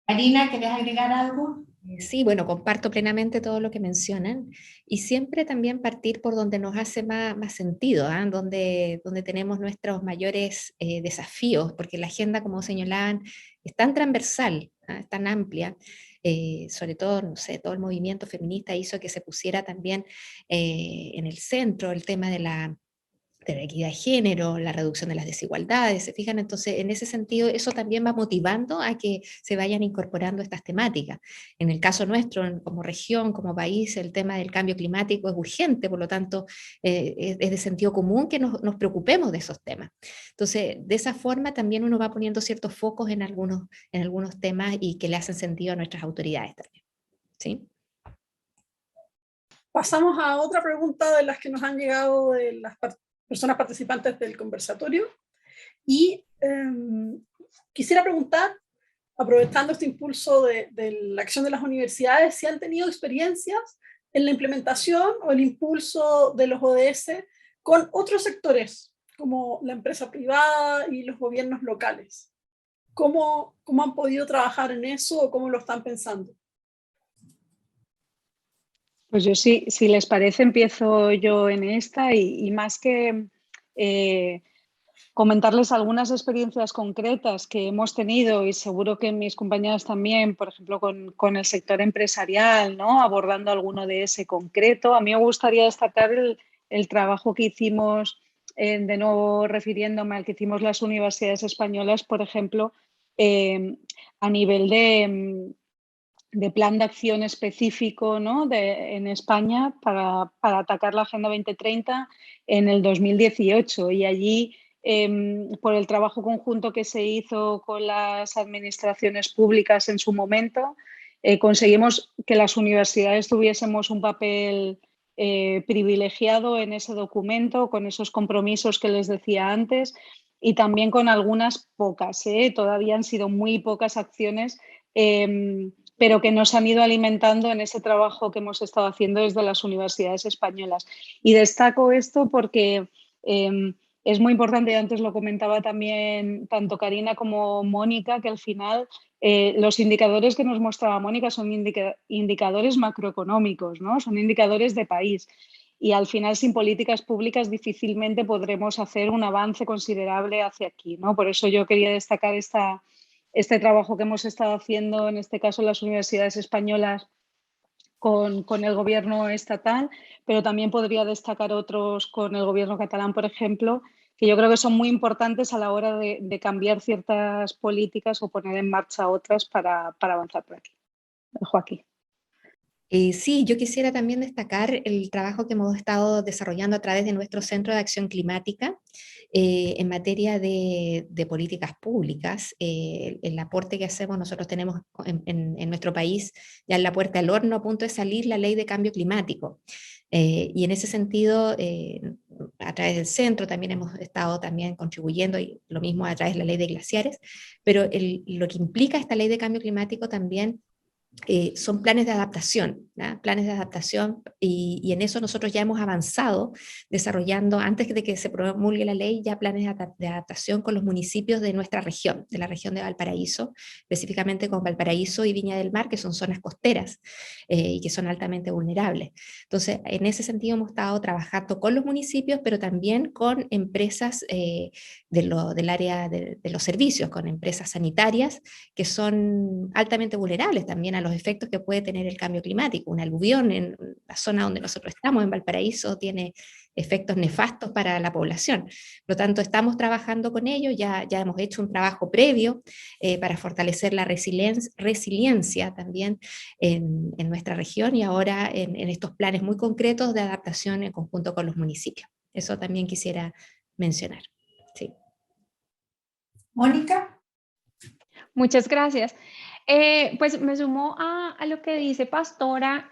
Karina, ¿querés agregar algo? Sí, bueno, comparto plenamente todo lo que mencionan, y siempre también partir por donde nos hace más sentido, donde tenemos nuestros mayores desafíos, porque la agenda, como señalaban, es tan transversal, es tan amplia. Sobre todo, no sé, todo el movimiento feminista hizo que se pusiera también en el centro el tema de la equidad de género, la reducción de las desigualdades, ¿se fijan? Entonces, en ese sentido, eso también va motivando a que se vayan incorporando estas temáticas. En el caso nuestro, como región, como país, el tema del cambio climático es urgente, por lo tanto, es de sentido común que nos preocupemos de esos temas. Entonces, de esa forma también uno va poniendo ciertos focos en algunos temas y que le hacen sentido a nuestras autoridades también. ¿Sí? Pasamos a otra pregunta de las que nos han llegado de las personas participantes del conversatorio, y quisiera preguntar, aprovechando este impulso de la acción de las universidades, si han tenido experiencias en la implementación o el impulso de los ODS con otros sectores, como la empresa privada y los gobiernos locales. ¿Cómo han podido trabajar en eso o cómo lo están pensando? Pues yo sí, si les parece, empiezo yo en esta y más que comentarles algunas experiencias concretas que hemos tenido y seguro que mis compañeras también, por ejemplo, con el sector empresarial, ¿no? Abordando alguno de ese concreto. A mí me gustaría destacar el trabajo que hicimos, de nuevo refiriéndome al que hicimos las universidades españolas, por ejemplo, a nivel de plan de acción específico, ¿no? En España para atacar la Agenda 2030 en el 2018 y allí por el trabajo conjunto que se hizo con las administraciones públicas en su momento, conseguimos que las universidades tuviésemos un papel privilegiado en ese documento, con esos compromisos que les decía antes y también con algunas pocas, todavía han sido muy pocas acciones, pero que nos han ido alimentando en ese trabajo que hemos estado haciendo desde las universidades españolas. Y destaco esto porque es muy importante, y antes lo comentaba también tanto Karina como Mónica, que al final los indicadores que nos mostraba Mónica son indicadores macroeconómicos, ¿no? Son indicadores de país. Y al final, sin políticas públicas, difícilmente podremos hacer un avance considerable hacia aquí, ¿no? Por eso yo quería destacar este trabajo que hemos estado haciendo, en este caso las universidades españolas, con el gobierno estatal, pero también podría destacar otros con el gobierno catalán, por ejemplo, que yo creo que son muy importantes a la hora de cambiar ciertas políticas o poner en marcha otras para avanzar por aquí. Lo dejo aquí. Sí, yo quisiera también destacar el trabajo que hemos estado desarrollando a través de nuestro Centro de Acción Climática en materia de políticas públicas. El aporte que hacemos, nosotros tenemos en nuestro país ya en la puerta del horno a punto de salir la Ley de Cambio Climático. Y en ese sentido, a través del centro también hemos estado también contribuyendo, y lo mismo a través de la Ley de Glaciares, pero lo que implica esta Ley de Cambio Climático también son planes de adaptación, ¿no? Planes de adaptación y en eso nosotros ya hemos avanzado desarrollando, antes de que se promulgue la ley, ya planes de adaptación con los municipios de nuestra región, de la región de Valparaíso, específicamente con Valparaíso y Viña del Mar, que son zonas costeras y que son altamente vulnerables. Entonces, en ese sentido hemos estado trabajando con los municipios, pero también con empresas del área de los servicios, con empresas sanitarias que son altamente vulnerables también a los efectos que puede tener el cambio climático. Una aluvión en la zona donde nosotros estamos, en Valparaíso, tiene efectos nefastos para la población. Por lo tanto, estamos trabajando con ellos, ya hemos hecho un trabajo previo para fortalecer la resiliencia también en nuestra región y ahora en estos planes muy concretos de adaptación en conjunto con los municipios. Eso también quisiera mencionar. Sí. Mónica. Muchas gracias. Pues me sumo a lo que dice Pastora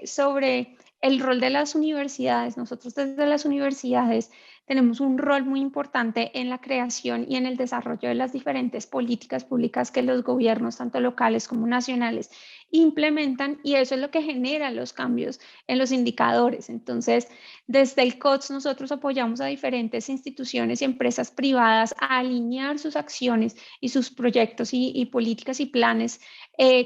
sobre el rol de las universidades. Nosotros desde las universidades tenemos un rol muy importante en la creación y en el desarrollo de las diferentes políticas públicas que los gobiernos, tanto locales como nacionales, implementan, y eso es lo que genera los cambios en los indicadores. Entonces, desde el COTS nosotros apoyamos a diferentes instituciones y empresas privadas a alinear sus acciones y sus proyectos y políticas y planes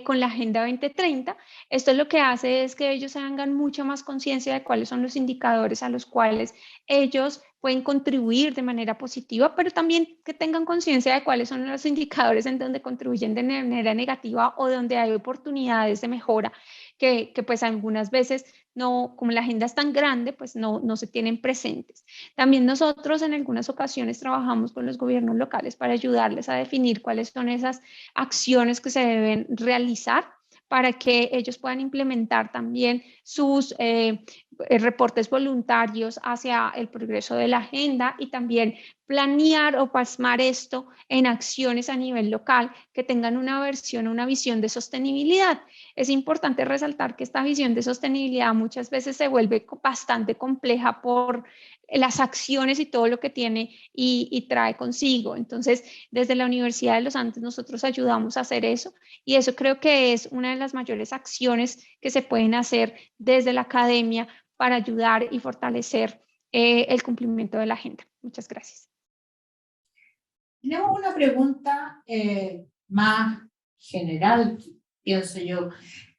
con la Agenda 2030. Esto lo que hace es que ellos hagan mucha más conciencia de cuáles son los indicadores a los cuales ellos pueden contribuir de manera positiva, pero también que tengan conciencia de cuáles son los indicadores en donde contribuyen de manera negativa o donde hay oportunidades de mejora que pues algunas veces no, como la agenda es tan grande, pues no se tienen presentes. También nosotros en algunas ocasiones trabajamos con los gobiernos locales para ayudarles a definir cuáles son esas acciones que se deben realizar para que ellos puedan implementar también sus reportes voluntarios hacia el progreso de la agenda y también planear o plasmar esto en acciones a nivel local que tengan una visión de sostenibilidad. Es importante resaltar que esta visión de sostenibilidad muchas veces se vuelve bastante compleja por las acciones y todo lo que tiene y trae consigo. Entonces, desde la Universidad de los Andes nosotros ayudamos a hacer eso y eso creo que es una de las mayores acciones que se pueden hacer desde la academia para ayudar y fortalecer el cumplimiento de la agenda. Muchas gracias. Tenemos una pregunta más general, pienso yo.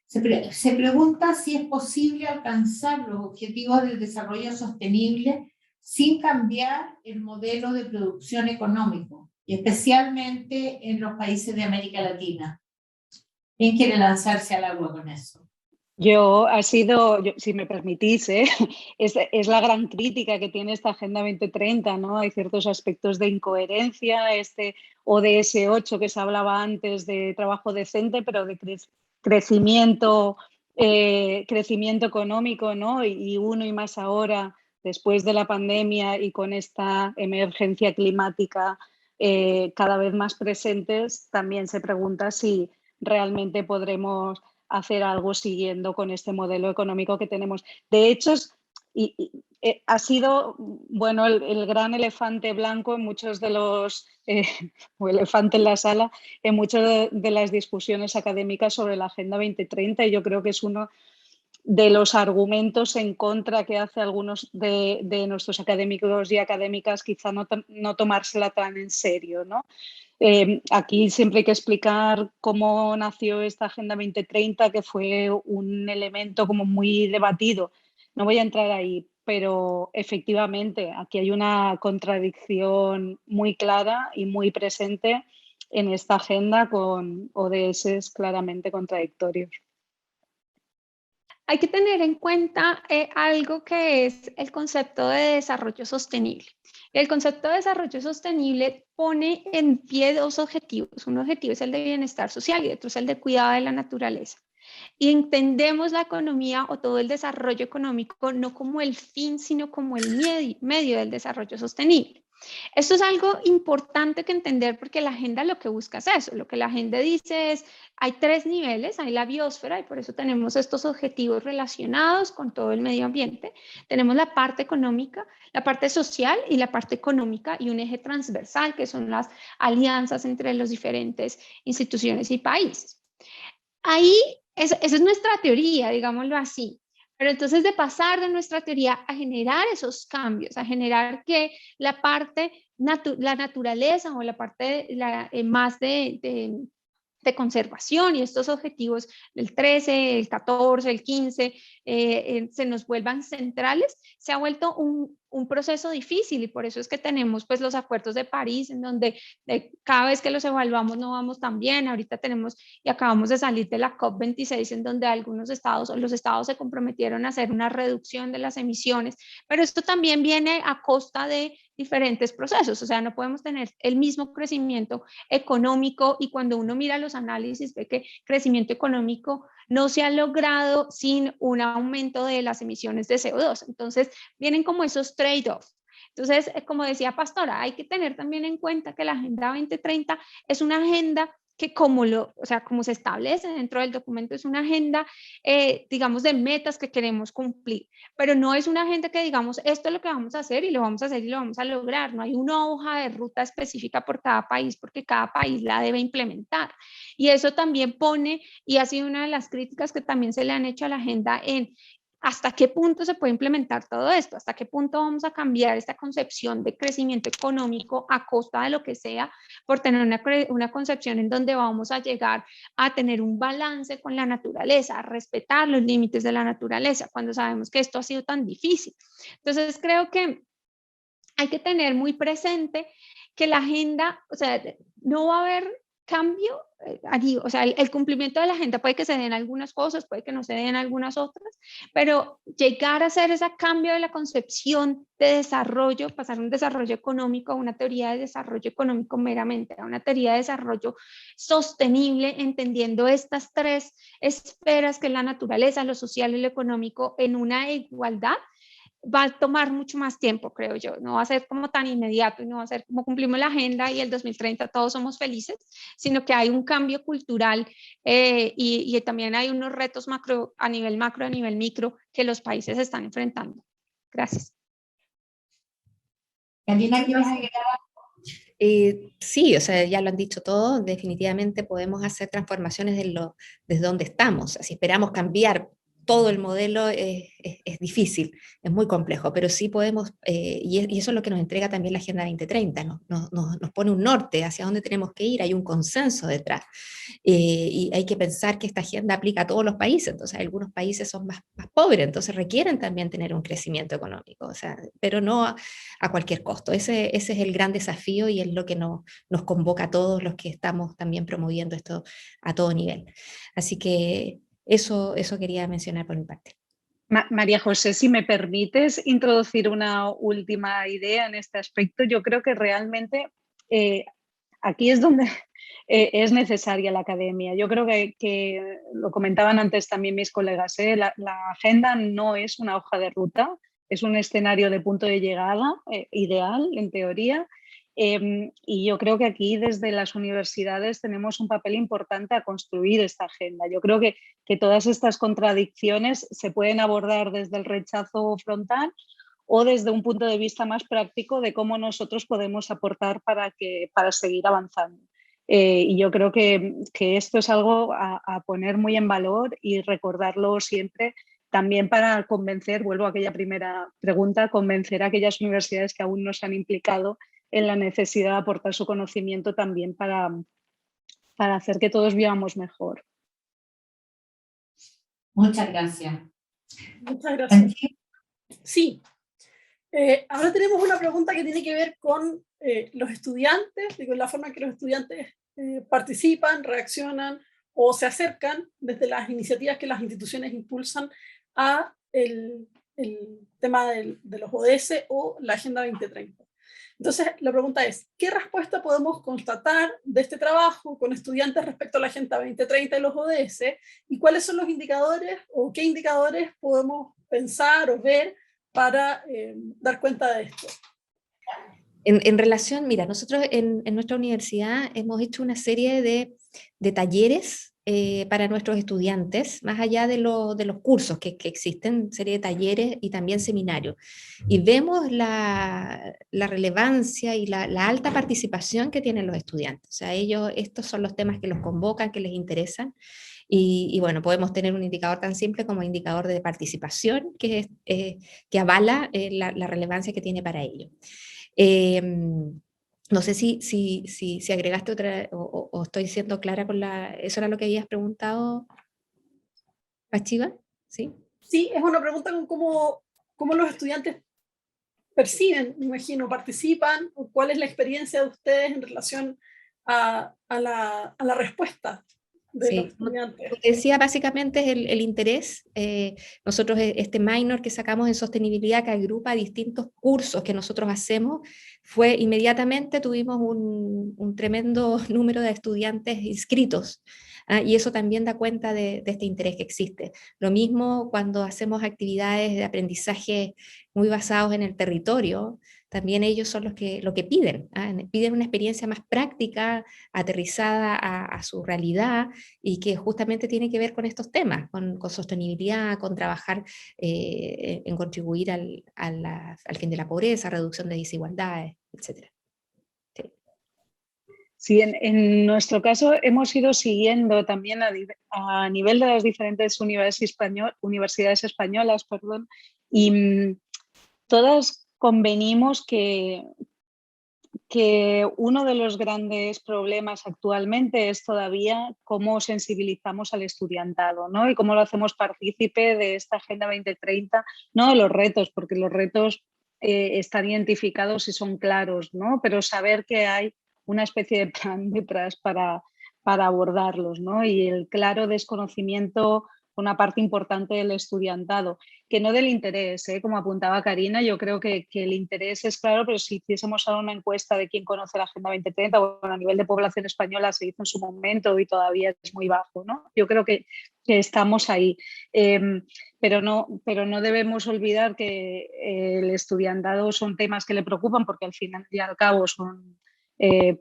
Se pregunta si es posible alcanzar los objetivos del desarrollo sostenible sin cambiar el modelo de producción económico, y especialmente en los países de América Latina. ¿Quién quiere lanzarse al agua con eso? Si me permitís, es la gran crítica que tiene esta Agenda 2030, ¿no? Hay ciertos aspectos de incoherencia, este ODS 8 que se hablaba antes de trabajo decente, pero de crecimiento económico, ¿no? Y uno y más ahora, después de la pandemia y con esta emergencia climática cada vez más presentes, también se pregunta si realmente podremos hacer algo siguiendo con este modelo económico que tenemos. De hecho, ha sido bueno, el gran elefante blanco en muchos de los, o elefante en la sala, en muchas de las discusiones académicas sobre la Agenda 2030, y yo creo que es uno de los argumentos en contra que hace algunos de nuestros académicos y académicas, quizá no tomársela tan en serio, ¿no? Aquí siempre hay que explicar cómo nació esta Agenda 2030, que fue un elemento como muy debatido. No voy a entrar ahí, pero efectivamente aquí hay una contradicción muy clara y muy presente en esta agenda, con ODS claramente contradictorios. Hay que tener en cuenta algo que es el concepto de desarrollo sostenible. El concepto de desarrollo sostenible pone en pie dos objetivos. Un objetivo es el de bienestar social y otro es el de cuidado de la naturaleza. Y entendemos la economía o todo el desarrollo económico no como el fin, sino como el medio del desarrollo sostenible. Esto es algo importante que entender, porque la agenda lo que busca es eso. Lo que la agenda dice es, hay tres niveles, hay la biosfera, y por eso tenemos estos objetivos relacionados con todo el medio ambiente. Tenemos la parte económica, la parte social y la parte económica, y un eje transversal que son las alianzas entre las diferentes instituciones y países. Ahí, esa es nuestra teoría, digámoslo así. Pero entonces, de pasar de nuestra teoría a generar esos cambios, a generar que la parte, la naturaleza o la parte más de conservación y estos objetivos del 13, el 14, el 15, se nos vuelvan centrales, se ha vuelto un proceso difícil, y por eso es que tenemos pues los acuerdos de París, en donde cada vez que los evaluamos no vamos tan bien. Ahorita tenemos y acabamos de salir de la COP26, en donde algunos estados o los estados se comprometieron a hacer una reducción de las emisiones, pero esto también viene a costa de diferentes procesos. O sea, no podemos tener el mismo crecimiento económico, y cuando uno mira los análisis ve que crecimiento económico no se ha logrado sin un aumento de las emisiones de CO2. Entonces vienen como esos trade-offs. Entonces, como decía Pastora, hay que tener también en cuenta que la Agenda 2030 es una agenda que como se establece dentro del documento, es una agenda, digamos, de metas que queremos cumplir, pero no es una agenda que digamos, esto es lo que vamos a hacer y lo vamos a hacer y lo vamos a lograr. No hay una hoja de ruta específica por cada país, porque cada país la debe implementar. Y eso también pone, y ha sido una de las críticas que también se le han hecho a la agenda, en hasta qué punto se puede implementar todo esto, hasta qué punto vamos a cambiar esta concepción de crecimiento económico a costa de lo que sea, por tener una concepción en donde vamos a llegar a tener un balance con la naturaleza, a respetar los límites de la naturaleza, cuando sabemos que esto ha sido tan difícil. Entonces creo que hay que tener muy presente que la agenda, o sea, no va a haber cambio, o sea, el cumplimiento de la agenda puede que se den algunas cosas, puede que no se den algunas otras, pero llegar a hacer ese cambio de la concepción de desarrollo, pasar un desarrollo económico a una teoría de desarrollo económico meramente, a una teoría de desarrollo sostenible, entendiendo estas tres esferas, que es la naturaleza, lo social y lo económico, en una igualdad, va a tomar mucho más tiempo, creo yo. No va a ser como tan inmediato, y no va a ser como cumplimos la agenda y el 2030 todos somos felices, sino que hay un cambio cultural, y también hay unos retos a nivel macro, a nivel micro, que los países están enfrentando. Gracias. Karina, ¿qué vas a agregar? Sí, o sea, ya lo han dicho todo. Definitivamente podemos hacer transformaciones desde donde estamos. Si esperamos cambiar todo el modelo es difícil, es muy complejo, pero sí podemos, y eso es lo que nos entrega también la Agenda 2030, nos pone un norte hacia dónde tenemos que ir, hay un consenso detrás, y hay que pensar que esta agenda aplica a todos los países, entonces algunos países son más pobres, entonces requieren también tener un crecimiento económico, o sea, pero no a cualquier costo. Ese es el gran desafío y es lo que nos convoca a todos los que estamos también promoviendo esto a todo nivel. Así que eso quería mencionar por mi parte. María José, si me permites introducir una última idea en este aspecto, yo creo que realmente aquí es donde es necesaria la academia. Yo creo que lo comentaban antes también mis colegas, la agenda no es una hoja de ruta, es un escenario de punto de llegada ideal, en teoría. Y yo creo que aquí desde las universidades tenemos un papel importante a construir esta agenda. Yo creo que todas estas contradicciones se pueden abordar desde el rechazo frontal o desde un punto de vista más práctico de cómo nosotros podemos aportar para seguir avanzando. Y yo creo que esto es algo a poner muy en valor y recordarlo siempre, también para convencer, vuelvo a aquella primera pregunta, convencer a aquellas universidades que aún no se han implicado en la necesidad de aportar su conocimiento también para hacer que todos vivamos mejor. Muchas gracias. Muchas gracias. Sí. Ahora tenemos una pregunta que tiene que ver con los estudiantes, y con la forma en que los estudiantes participan, reaccionan o se acercan desde las iniciativas que las instituciones impulsan a el tema de los ODS o la Agenda 2030. Entonces, la pregunta es, ¿qué respuesta podemos constatar de este trabajo con estudiantes respecto a la Agenda 2030 y los ODS? ¿Y cuáles son los indicadores o qué indicadores podemos pensar o ver para dar cuenta de esto? En relación, mira, nosotros en nuestra universidad hemos hecho una serie de talleres para nuestros estudiantes, más allá de los cursos que existen, serie de talleres y también seminarios. Y vemos la relevancia y la alta participación que tienen los estudiantes. O sea, estos son los temas que los convocan, que les interesan. Y bueno, podemos tener un indicador tan simple como indicador de participación que avala la relevancia que tiene para ellos. No sé si agregaste otra o estoy siendo clara con ¿eso era lo que habías preguntado, Pachiva? ¿Sí? Sí, es una pregunta con cómo los estudiantes perciben, me imagino, participan, o cuál es la experiencia de ustedes en relación a la respuesta de los estudiantes. Lo que decía básicamente es el interés. Nosotros este minor que sacamos en sostenibilidad, que agrupa distintos cursos que nosotros hacemos, fue inmediatamente tuvimos un tremendo número de estudiantes inscritos. Y eso también da cuenta de este interés que existe. Lo mismo cuando hacemos actividades de aprendizaje muy basados en el territorio, también ellos son lo que piden, piden una experiencia más práctica, aterrizada a su realidad y que justamente tiene que ver con estos temas, con sostenibilidad, con trabajar en contribuir al fin de la pobreza, reducción de desigualdades, etc. Sí, en nuestro caso hemos ido siguiendo también a nivel de las diferentes universidades españolas, y todas convenimos que uno de los grandes problemas actualmente es todavía cómo sensibilizamos al estudiantado, ¿no? Y cómo lo hacemos partícipe de esta Agenda 2030, no de los retos, porque los retos están identificados y son claros, ¿no? Pero saber que hay una especie de plan detrás para abordarlos, ¿no? Y el claro desconocimiento, una parte importante del estudiantado, que no del interés, como apuntaba Karina. Yo creo que el interés es claro, pero si hiciésemos ahora una encuesta de quién conoce la Agenda 2030, bueno, a nivel de población española se hizo en su momento y todavía es muy bajo, ¿no? Yo creo que estamos ahí, pero no debemos olvidar que el estudiantado son temas que le preocupan, porque al final y al cabo son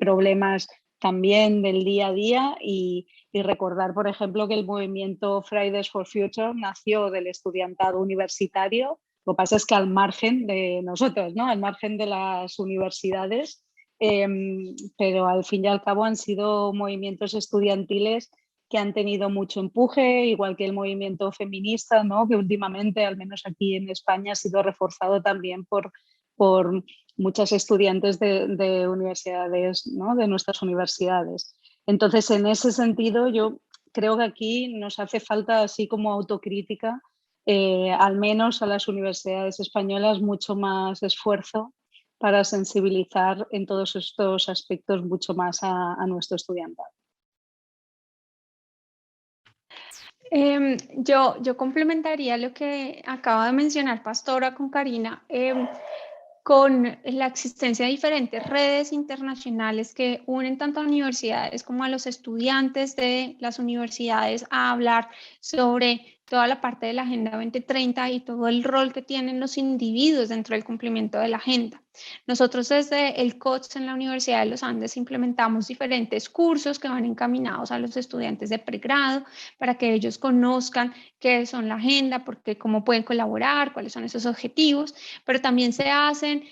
problemas también del día a día, y recordar, por ejemplo, que el movimiento Fridays for Future nació del estudiantado universitario. Lo que pasa es que al margen de nosotros, ¿no? Al margen de las universidades, pero al fin y al cabo han sido movimientos estudiantiles que han tenido mucho empuje, igual que el movimiento feminista, ¿no? Que últimamente, al menos aquí en España, ha sido reforzado también por muchas estudiantes de universidades, ¿no? De nuestras universidades. Entonces, en ese sentido, yo creo que aquí nos hace falta, así como autocrítica, al menos a las universidades españolas, mucho más esfuerzo para sensibilizar en todos estos aspectos mucho más a nuestro estudiantado. Yo complementaría lo que acaba de mencionar Pastora con Karina, con la existencia de diferentes redes internacionales que unen tanto a universidades como a los estudiantes de las universidades a hablar sobre toda la parte de la Agenda 2030 y todo el rol que tienen los individuos dentro del cumplimiento de la agenda. Nosotros desde el COTS en la Universidad de los Andes implementamos diferentes cursos que van encaminados a los estudiantes de pregrado para que ellos conozcan qué son la agenda, porque cómo pueden colaborar, cuáles son esos objetivos, pero también se hacen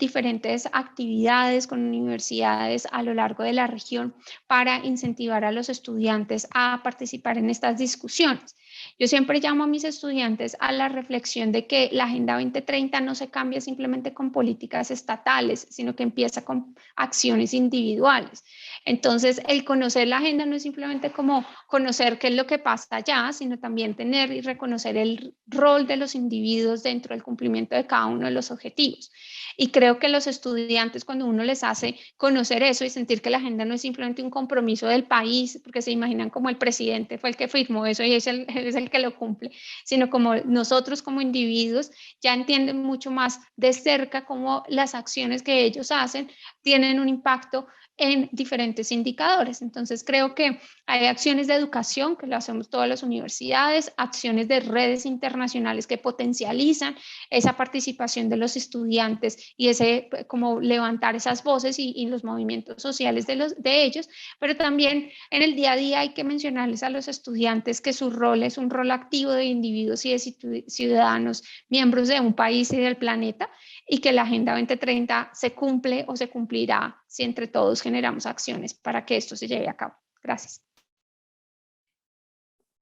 diferentes actividades con universidades a lo largo de la región para incentivar a los estudiantes a participar en estas discusiones. Yo siempre llamo a mis estudiantes a la reflexión de que la Agenda 2030 no se cambia simplemente con políticas estatales, sino que empieza con acciones individuales. Entonces, el conocer la agenda no es simplemente como conocer qué es lo que pasa allá, sino también tener y reconocer el rol de los individuos dentro del cumplimiento de cada uno de los objetivos. Y creo que los estudiantes, cuando uno les hace conocer eso y sentir que la agenda no es simplemente un compromiso del país, porque se imaginan como el presidente fue el que firmó eso y es el que lo cumple, sino como nosotros como individuos ya entienden mucho más de cerca cómo las acciones que ellos hacen tienen un impacto en diferentes indicadores. Entonces creo que hay acciones de educación que lo hacemos todas las universidades, acciones de redes internacionales que potencializan esa participación de los estudiantes y ese como levantar esas voces y los movimientos sociales de ellos, pero también en el día a día hay que mencionarles a los estudiantes que su rol es un rol activo de individuos y de ciudadanos, miembros de un país y del planeta, y que la Agenda 2030 se cumple o se cumplirá si entre todos generamos acciones para que esto se lleve a cabo. Gracias.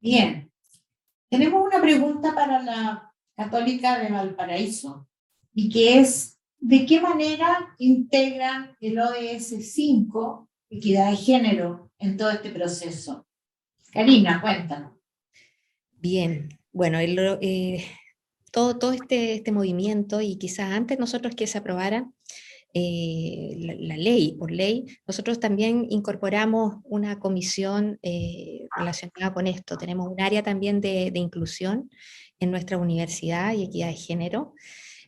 Bien, tenemos una pregunta para la Católica de Valparaíso y que es, ¿de qué manera integran el ODS 5, equidad de género, en todo este proceso? Karina, cuéntanos. Bien, bueno, todo este movimiento, y quizás antes nosotros que se aprobara la ley, por ley, nosotros también incorporamos una comisión relacionada con esto. Tenemos un área también de inclusión en nuestra universidad y equidad de género.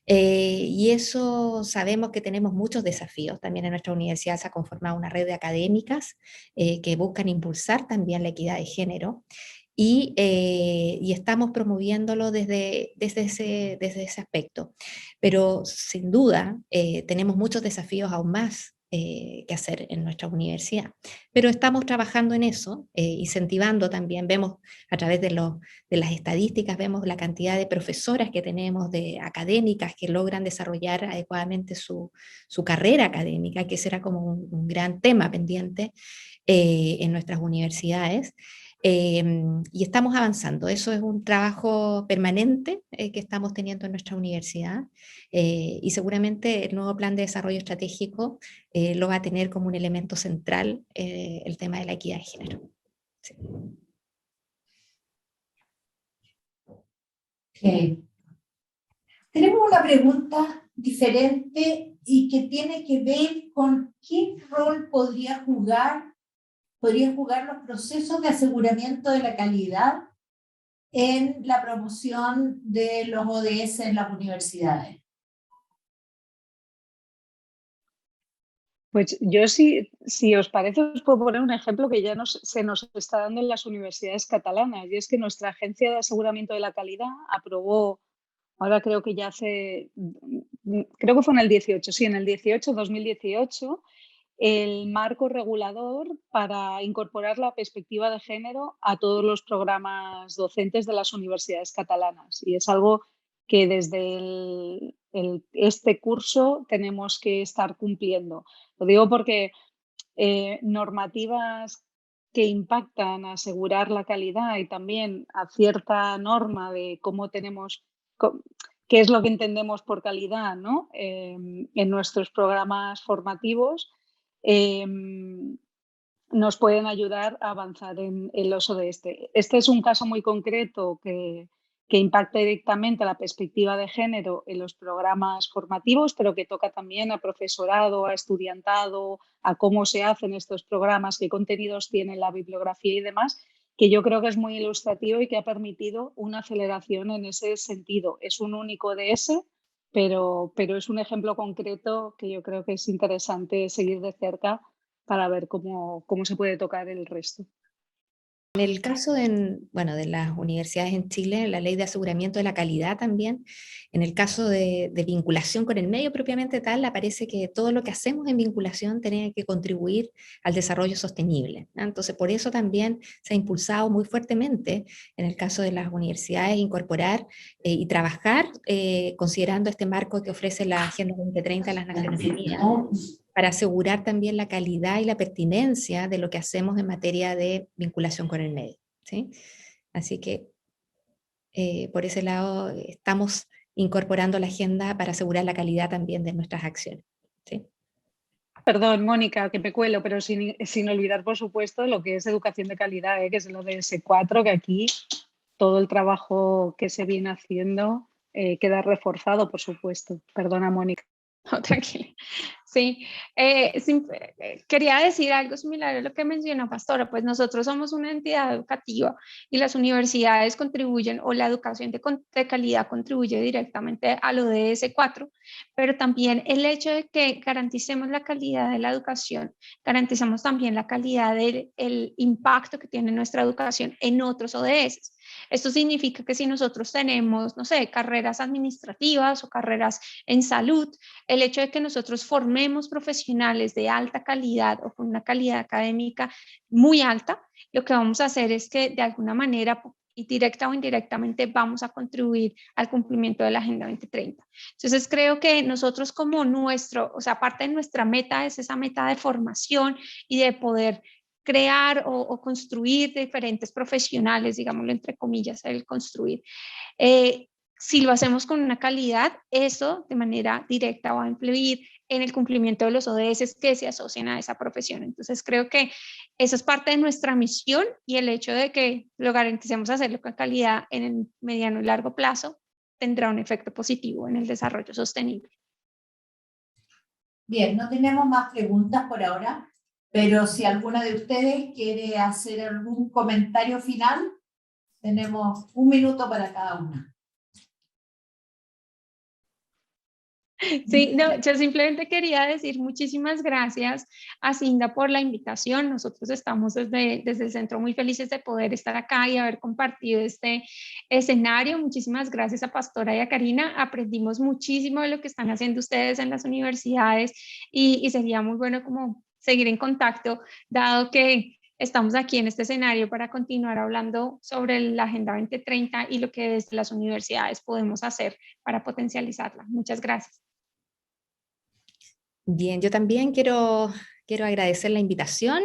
Y eso sabemos que tenemos muchos desafíos. También en nuestra universidad se ha conformado una red de académicas que buscan impulsar también la equidad de género. Y estamos promoviéndolo desde ese aspecto. Pero sin duda tenemos muchos desafíos aún más que hacer en nuestra universidad. Pero estamos trabajando en eso, incentivando también, vemos a través de las estadísticas, vemos la cantidad de profesoras que tenemos, de académicas que logran desarrollar adecuadamente su carrera académica, que será como un gran tema pendiente en nuestras universidades. Y estamos avanzando. Eso es un trabajo permanente que estamos teniendo en nuestra universidad y seguramente el nuevo plan de desarrollo estratégico lo va a tener como un elemento central el tema de la equidad de género. Sí. Okay. Tenemos una pregunta diferente y que tiene que ver con qué rol podrían jugar los procesos de aseguramiento de la calidad en la promoción de los ODS en las universidades. Pues yo si os parece os puedo poner un ejemplo que ya se nos está dando en las universidades catalanas, y es que nuestra Agencia de Aseguramiento de la Calidad aprobó, ahora creo que creo que fue en el 18, sí, en el 2018, el marco regulador para incorporar la perspectiva de género a todos los programas docentes de las universidades catalanas. Y es algo que desde este curso tenemos que estar cumpliendo. Lo digo porque normativas que impactan a asegurar la calidad y también a cierta norma de cómo tenemos, qué es lo que entendemos por calidad, ¿no? En nuestros programas formativos, nos pueden ayudar a avanzar en los ODS. Este es un caso muy concreto que impacta directamente la perspectiva de género en los programas formativos, pero que toca también a profesorado, a estudiantado, a cómo se hacen estos programas, qué contenidos tienen, la bibliografía y demás, que yo creo que es muy ilustrativo y que ha permitido una aceleración en ese sentido. Es un único ODS, pero es un ejemplo concreto que yo creo que es interesante seguir de cerca para ver cómo se puede tocar el resto. En el caso de las universidades en Chile, la ley de aseguramiento de la calidad también, en el caso de vinculación con el medio propiamente tal, aparece que todo lo que hacemos en vinculación tiene que contribuir al desarrollo sostenible, ¿no? Entonces, por eso también se ha impulsado muy fuertemente, en el caso de las universidades, incorporar y trabajar considerando este marco que ofrece la Agenda 2030 de las Naciones Unidas, para asegurar también la calidad y la pertinencia de lo que hacemos en materia de vinculación con el medio, ¿sí? Así que por ese lado estamos incorporando la agenda para asegurar la calidad también de nuestras acciones, ¿sí? Perdón, Mónica, que me cuelo, pero sin olvidar, por supuesto, lo que es educación de calidad, que es lo de S4, que aquí todo el trabajo que se viene haciendo queda reforzado, por supuesto. Perdona, Mónica. No, tranquila. Sí, quería decir algo similar a lo que mencionó Pastora, pues nosotros somos una entidad educativa y las universidades contribuyen o la educación de calidad contribuye directamente a lo de S4, pero también el hecho de que garanticemos la calidad de la educación, garantizamos también la calidad del impacto que tiene nuestra educación en otros ODS. Esto significa que si nosotros tenemos, no sé, carreras administrativas o carreras en salud, el hecho de que nosotros formemos profesionales de alta calidad o con una calidad académica muy alta, lo que vamos a hacer es que de alguna manera, directa o indirectamente, vamos a contribuir al cumplimiento de la Agenda 2030. Entonces creo que nosotros como parte de nuestra meta es esa meta de formación y de poder crear o construir diferentes profesionales, digámoslo entre comillas, el construir. Si lo hacemos con una calidad, eso de manera directa va a influir en el cumplimiento de los ODS que se asocian a esa profesión. Entonces creo que eso es parte de nuestra misión y el hecho de que lo garanticemos hacerlo con calidad en el mediano y largo plazo tendrá un efecto positivo en el desarrollo sostenible. Bien, no tenemos más preguntas por ahora, pero si alguna de ustedes quiere hacer algún comentario final, tenemos 1 minuto para cada una. Sí, no, yo simplemente quería decir muchísimas gracias a Cinda por la invitación. Nosotros estamos desde el centro muy felices de poder estar acá y haber compartido este escenario. Muchísimas gracias a Pastora y a Karina. Aprendimos muchísimo de lo que están haciendo ustedes en las universidades y sería muy bueno como seguir en contacto, dado que estamos aquí en este escenario para continuar hablando sobre la Agenda 2030 y lo que desde las universidades podemos hacer para potencializarla. Muchas gracias. Bien, yo también quiero agradecer la invitación,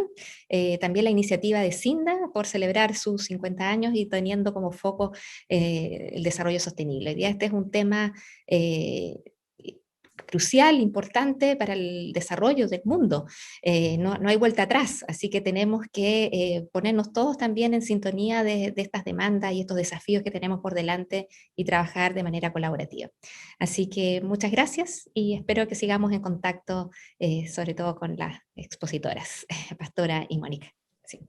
también la iniciativa de Cinda por celebrar sus 50 años y teniendo como foco el desarrollo sostenible. Hoy día este es un tema crucial, importante para el desarrollo del mundo. No hay vuelta atrás, así que tenemos que ponernos todos también en sintonía de estas demandas y estos desafíos que tenemos por delante y trabajar de manera colaborativa. Así que muchas gracias y espero que sigamos en contacto, sobre todo con las expositoras, Pastora y Mónica. Sí.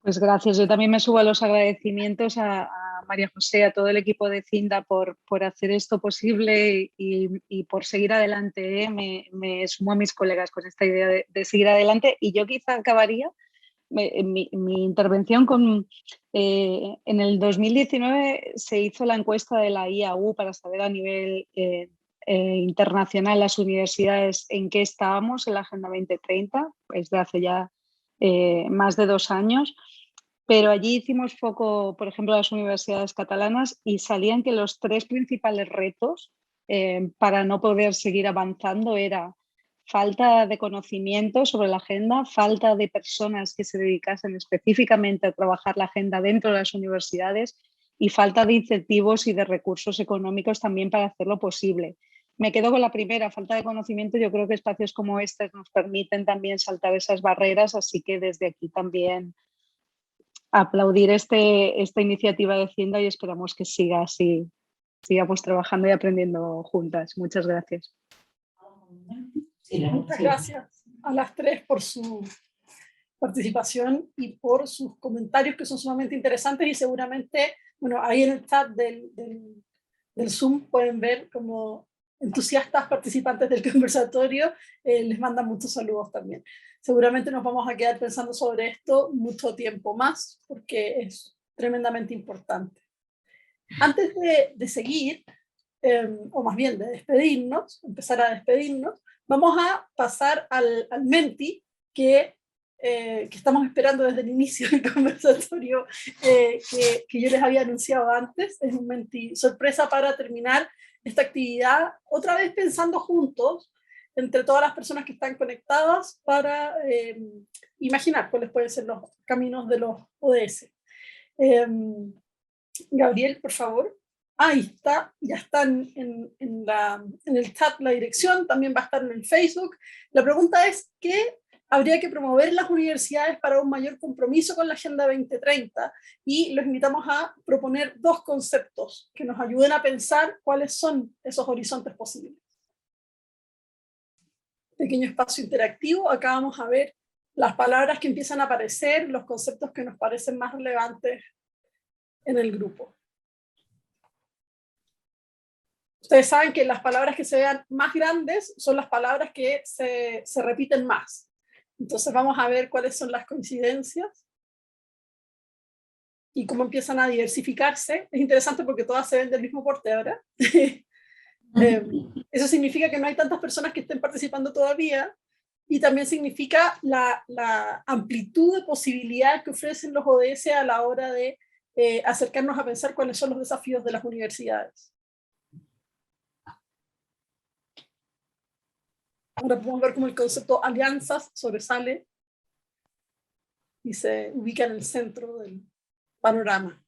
Pues gracias. Yo también me subo a los agradecimientos a María José, a todo el equipo de Cinda por hacer esto posible y por seguir adelante. Me sumo a mis colegas con esta idea de seguir adelante y yo quizá acabaría mi intervención con... en el 2019 se hizo la encuesta de la IAU para saber a nivel internacional las universidades en qué estábamos en la Agenda 2030, desde hace ya más de 2 años. Pero allí hicimos foco, por ejemplo, a las universidades catalanas y salían que los 3 principales retos para no poder seguir avanzando era falta de conocimiento sobre la agenda, falta de personas que se dedicasen específicamente a trabajar la agenda dentro de las universidades y falta de incentivos y de recursos económicos también para hacerlo posible. Me quedo con la primera, falta de conocimiento. Yo creo que espacios como este nos permiten también saltar esas barreras, así que desde aquí también aplaudir esta iniciativa de Cinda y esperamos que siga así, sigamos trabajando y aprendiendo juntas. Muchas gracias. Muchas gracias a las tres por su participación y por sus comentarios que son sumamente interesantes y seguramente, bueno, ahí en el chat del Zoom pueden ver como entusiastas participantes del conversatorio les mandan muchos saludos también. Seguramente nos vamos a quedar pensando sobre esto mucho tiempo más porque es tremendamente importante. Antes de seguir, o más bien de despedirnos, empezar a despedirnos, vamos a pasar al Menti que estamos esperando desde el inicio del conversatorio que yo les había anunciado antes. Es un Menti sorpresa para terminar esta actividad, otra vez pensando juntos entre todas las personas que están conectadas para imaginar cuáles pueden ser los caminos de los ODS. Gabriel, por favor. Ahí está, ya está en el chat la dirección, también va a estar en el Facebook. La pregunta es, ¿qué habría que promover en las universidades para un mayor compromiso con la Agenda 2030? Y los invitamos a proponer dos conceptos que nos ayuden a pensar cuáles son esos horizontes posibles. Pequeño espacio interactivo, acá vamos a ver las palabras que empiezan a aparecer, los conceptos que nos parecen más relevantes en el grupo. Ustedes saben que las palabras que se vean más grandes son las palabras que se repiten más. Entonces vamos a ver cuáles son las coincidencias y cómo empiezan a diversificarse. Es interesante porque todas se ven del mismo porte ahora. Eso significa que no hay tantas personas que estén participando todavía y también significa la amplitud de posibilidades que ofrecen los ODS a la hora de acercarnos a pensar cuáles son los desafíos de las universidades. Ahora podemos ver cómo el concepto alianzas sobresale y se ubica en el centro del panorama.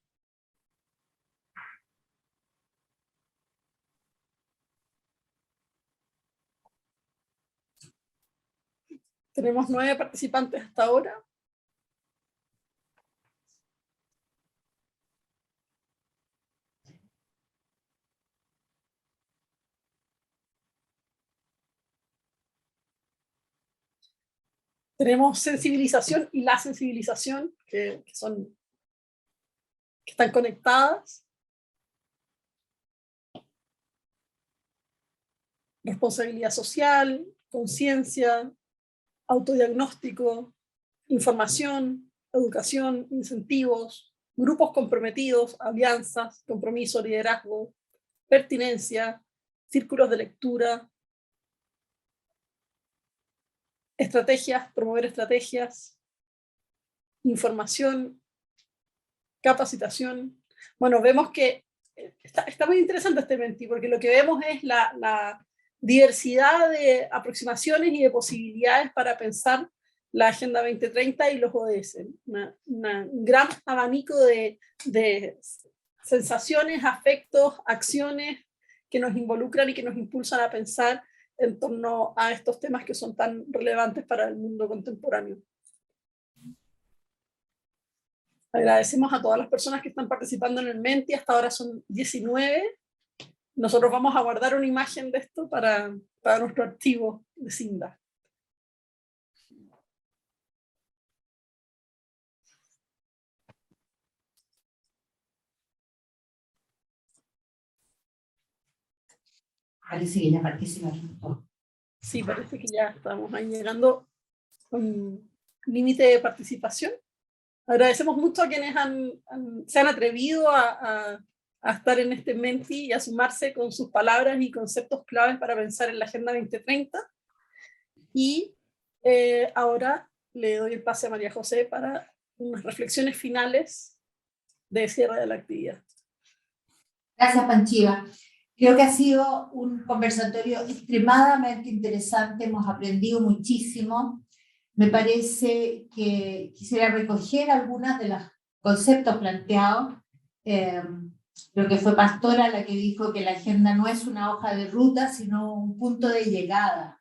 Tenemos 9 participantes hasta ahora. Tenemos sensibilización y la sensibilización, que están conectadas. Responsabilidad social, conciencia, autodiagnóstico, información, educación, incentivos, grupos comprometidos, alianzas, compromiso, liderazgo, pertinencia, círculos de lectura, estrategias, promover estrategias, información, capacitación. Bueno, vemos que está muy interesante este Menti, porque lo que vemos es la diversidad de aproximaciones y de posibilidades para pensar la Agenda 2030 y los ODS. Un gran abanico de sensaciones, afectos, acciones que nos involucran y que nos impulsan a pensar en torno a estos temas que son tan relevantes para el mundo contemporáneo. Agradecemos a todas las personas que están participando en el Menti, hasta ahora son 19. Nosotros vamos a guardar una imagen de esto para nuestro archivo de Cinda. Parece que ya participaron todos. Sí, parece que ya estamos ahí llegando a un límite de participación. Agradecemos mucho a quienes se han atrevido a estar en este Menti y a sumarse con sus palabras y conceptos claves para pensar en la Agenda 2030. Y ahora le doy el pase a María José para unas reflexiones finales de cierre de la actividad. Gracias, Panchiva. Creo que ha sido un conversatorio extremadamente interesante, hemos aprendido muchísimo. Me parece que quisiera recoger algunos de los conceptos planteados. Creo que fue Pastora la que dijo que la agenda no es una hoja de ruta, sino un punto de llegada.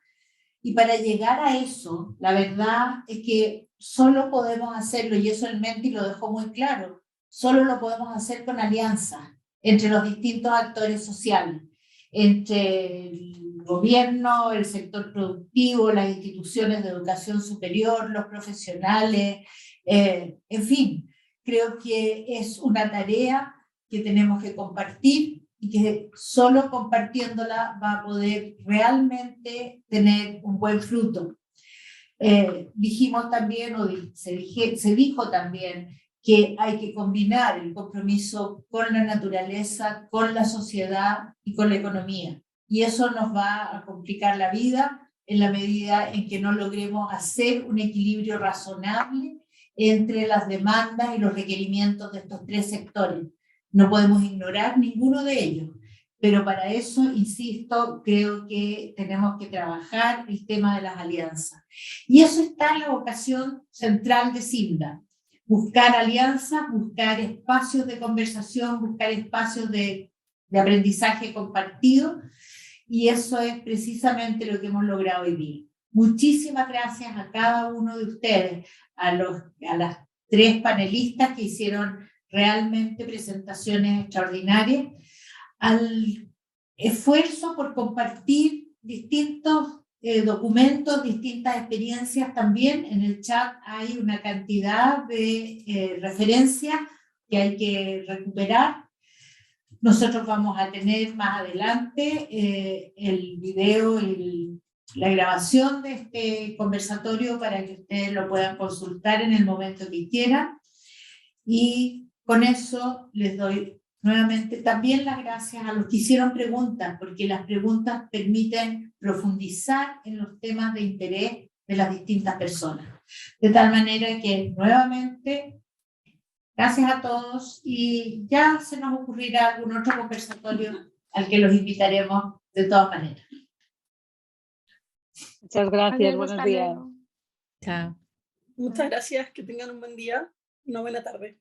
Y para llegar a eso, la verdad es que solo podemos hacerlo, y eso el Menti lo dejó muy claro, solo lo podemos hacer con alianzas entre los distintos actores sociales, entre el gobierno, el sector productivo, las instituciones de educación superior, los profesionales, en fin, creo que es una tarea que tenemos que compartir y que solo compartiéndola va a poder realmente tener un buen fruto. Dijimos también, se dijo también, que hay que combinar el compromiso con la naturaleza, con la sociedad y con la economía. Y eso nos va a complicar la vida en la medida en que no logremos hacer un equilibrio razonable entre las demandas y los requerimientos de estos tres sectores. No podemos ignorar ninguno de ellos, pero para eso, insisto, creo que tenemos que trabajar el tema de las alianzas. Y eso está en la vocación central de CIMDA. Buscar alianzas, buscar espacios de conversación, buscar espacios de aprendizaje compartido, y eso es precisamente lo que hemos logrado hoy día. Muchísimas gracias a cada uno de ustedes, a las tres panelistas que hicieron realmente presentaciones extraordinarias, al esfuerzo por compartir distintos documentos, distintas experiencias también. En el chat hay una cantidad de referencias que hay que recuperar. Nosotros vamos a tener más adelante el video y la grabación de este conversatorio para que ustedes lo puedan consultar en el momento que quieran. Y con eso les doy nuevamente también las gracias a los que hicieron preguntas, porque las preguntas permiten profundizar en los temas de interés de las distintas personas. De tal manera que nuevamente, gracias a todos, y ya se nos ocurrirá algún otro conversatorio al que los invitaremos de todas maneras. Muchas gracias, Adiós, buenos días. Chao. Muchas gracias, que tengan un buen día, una buena tarde.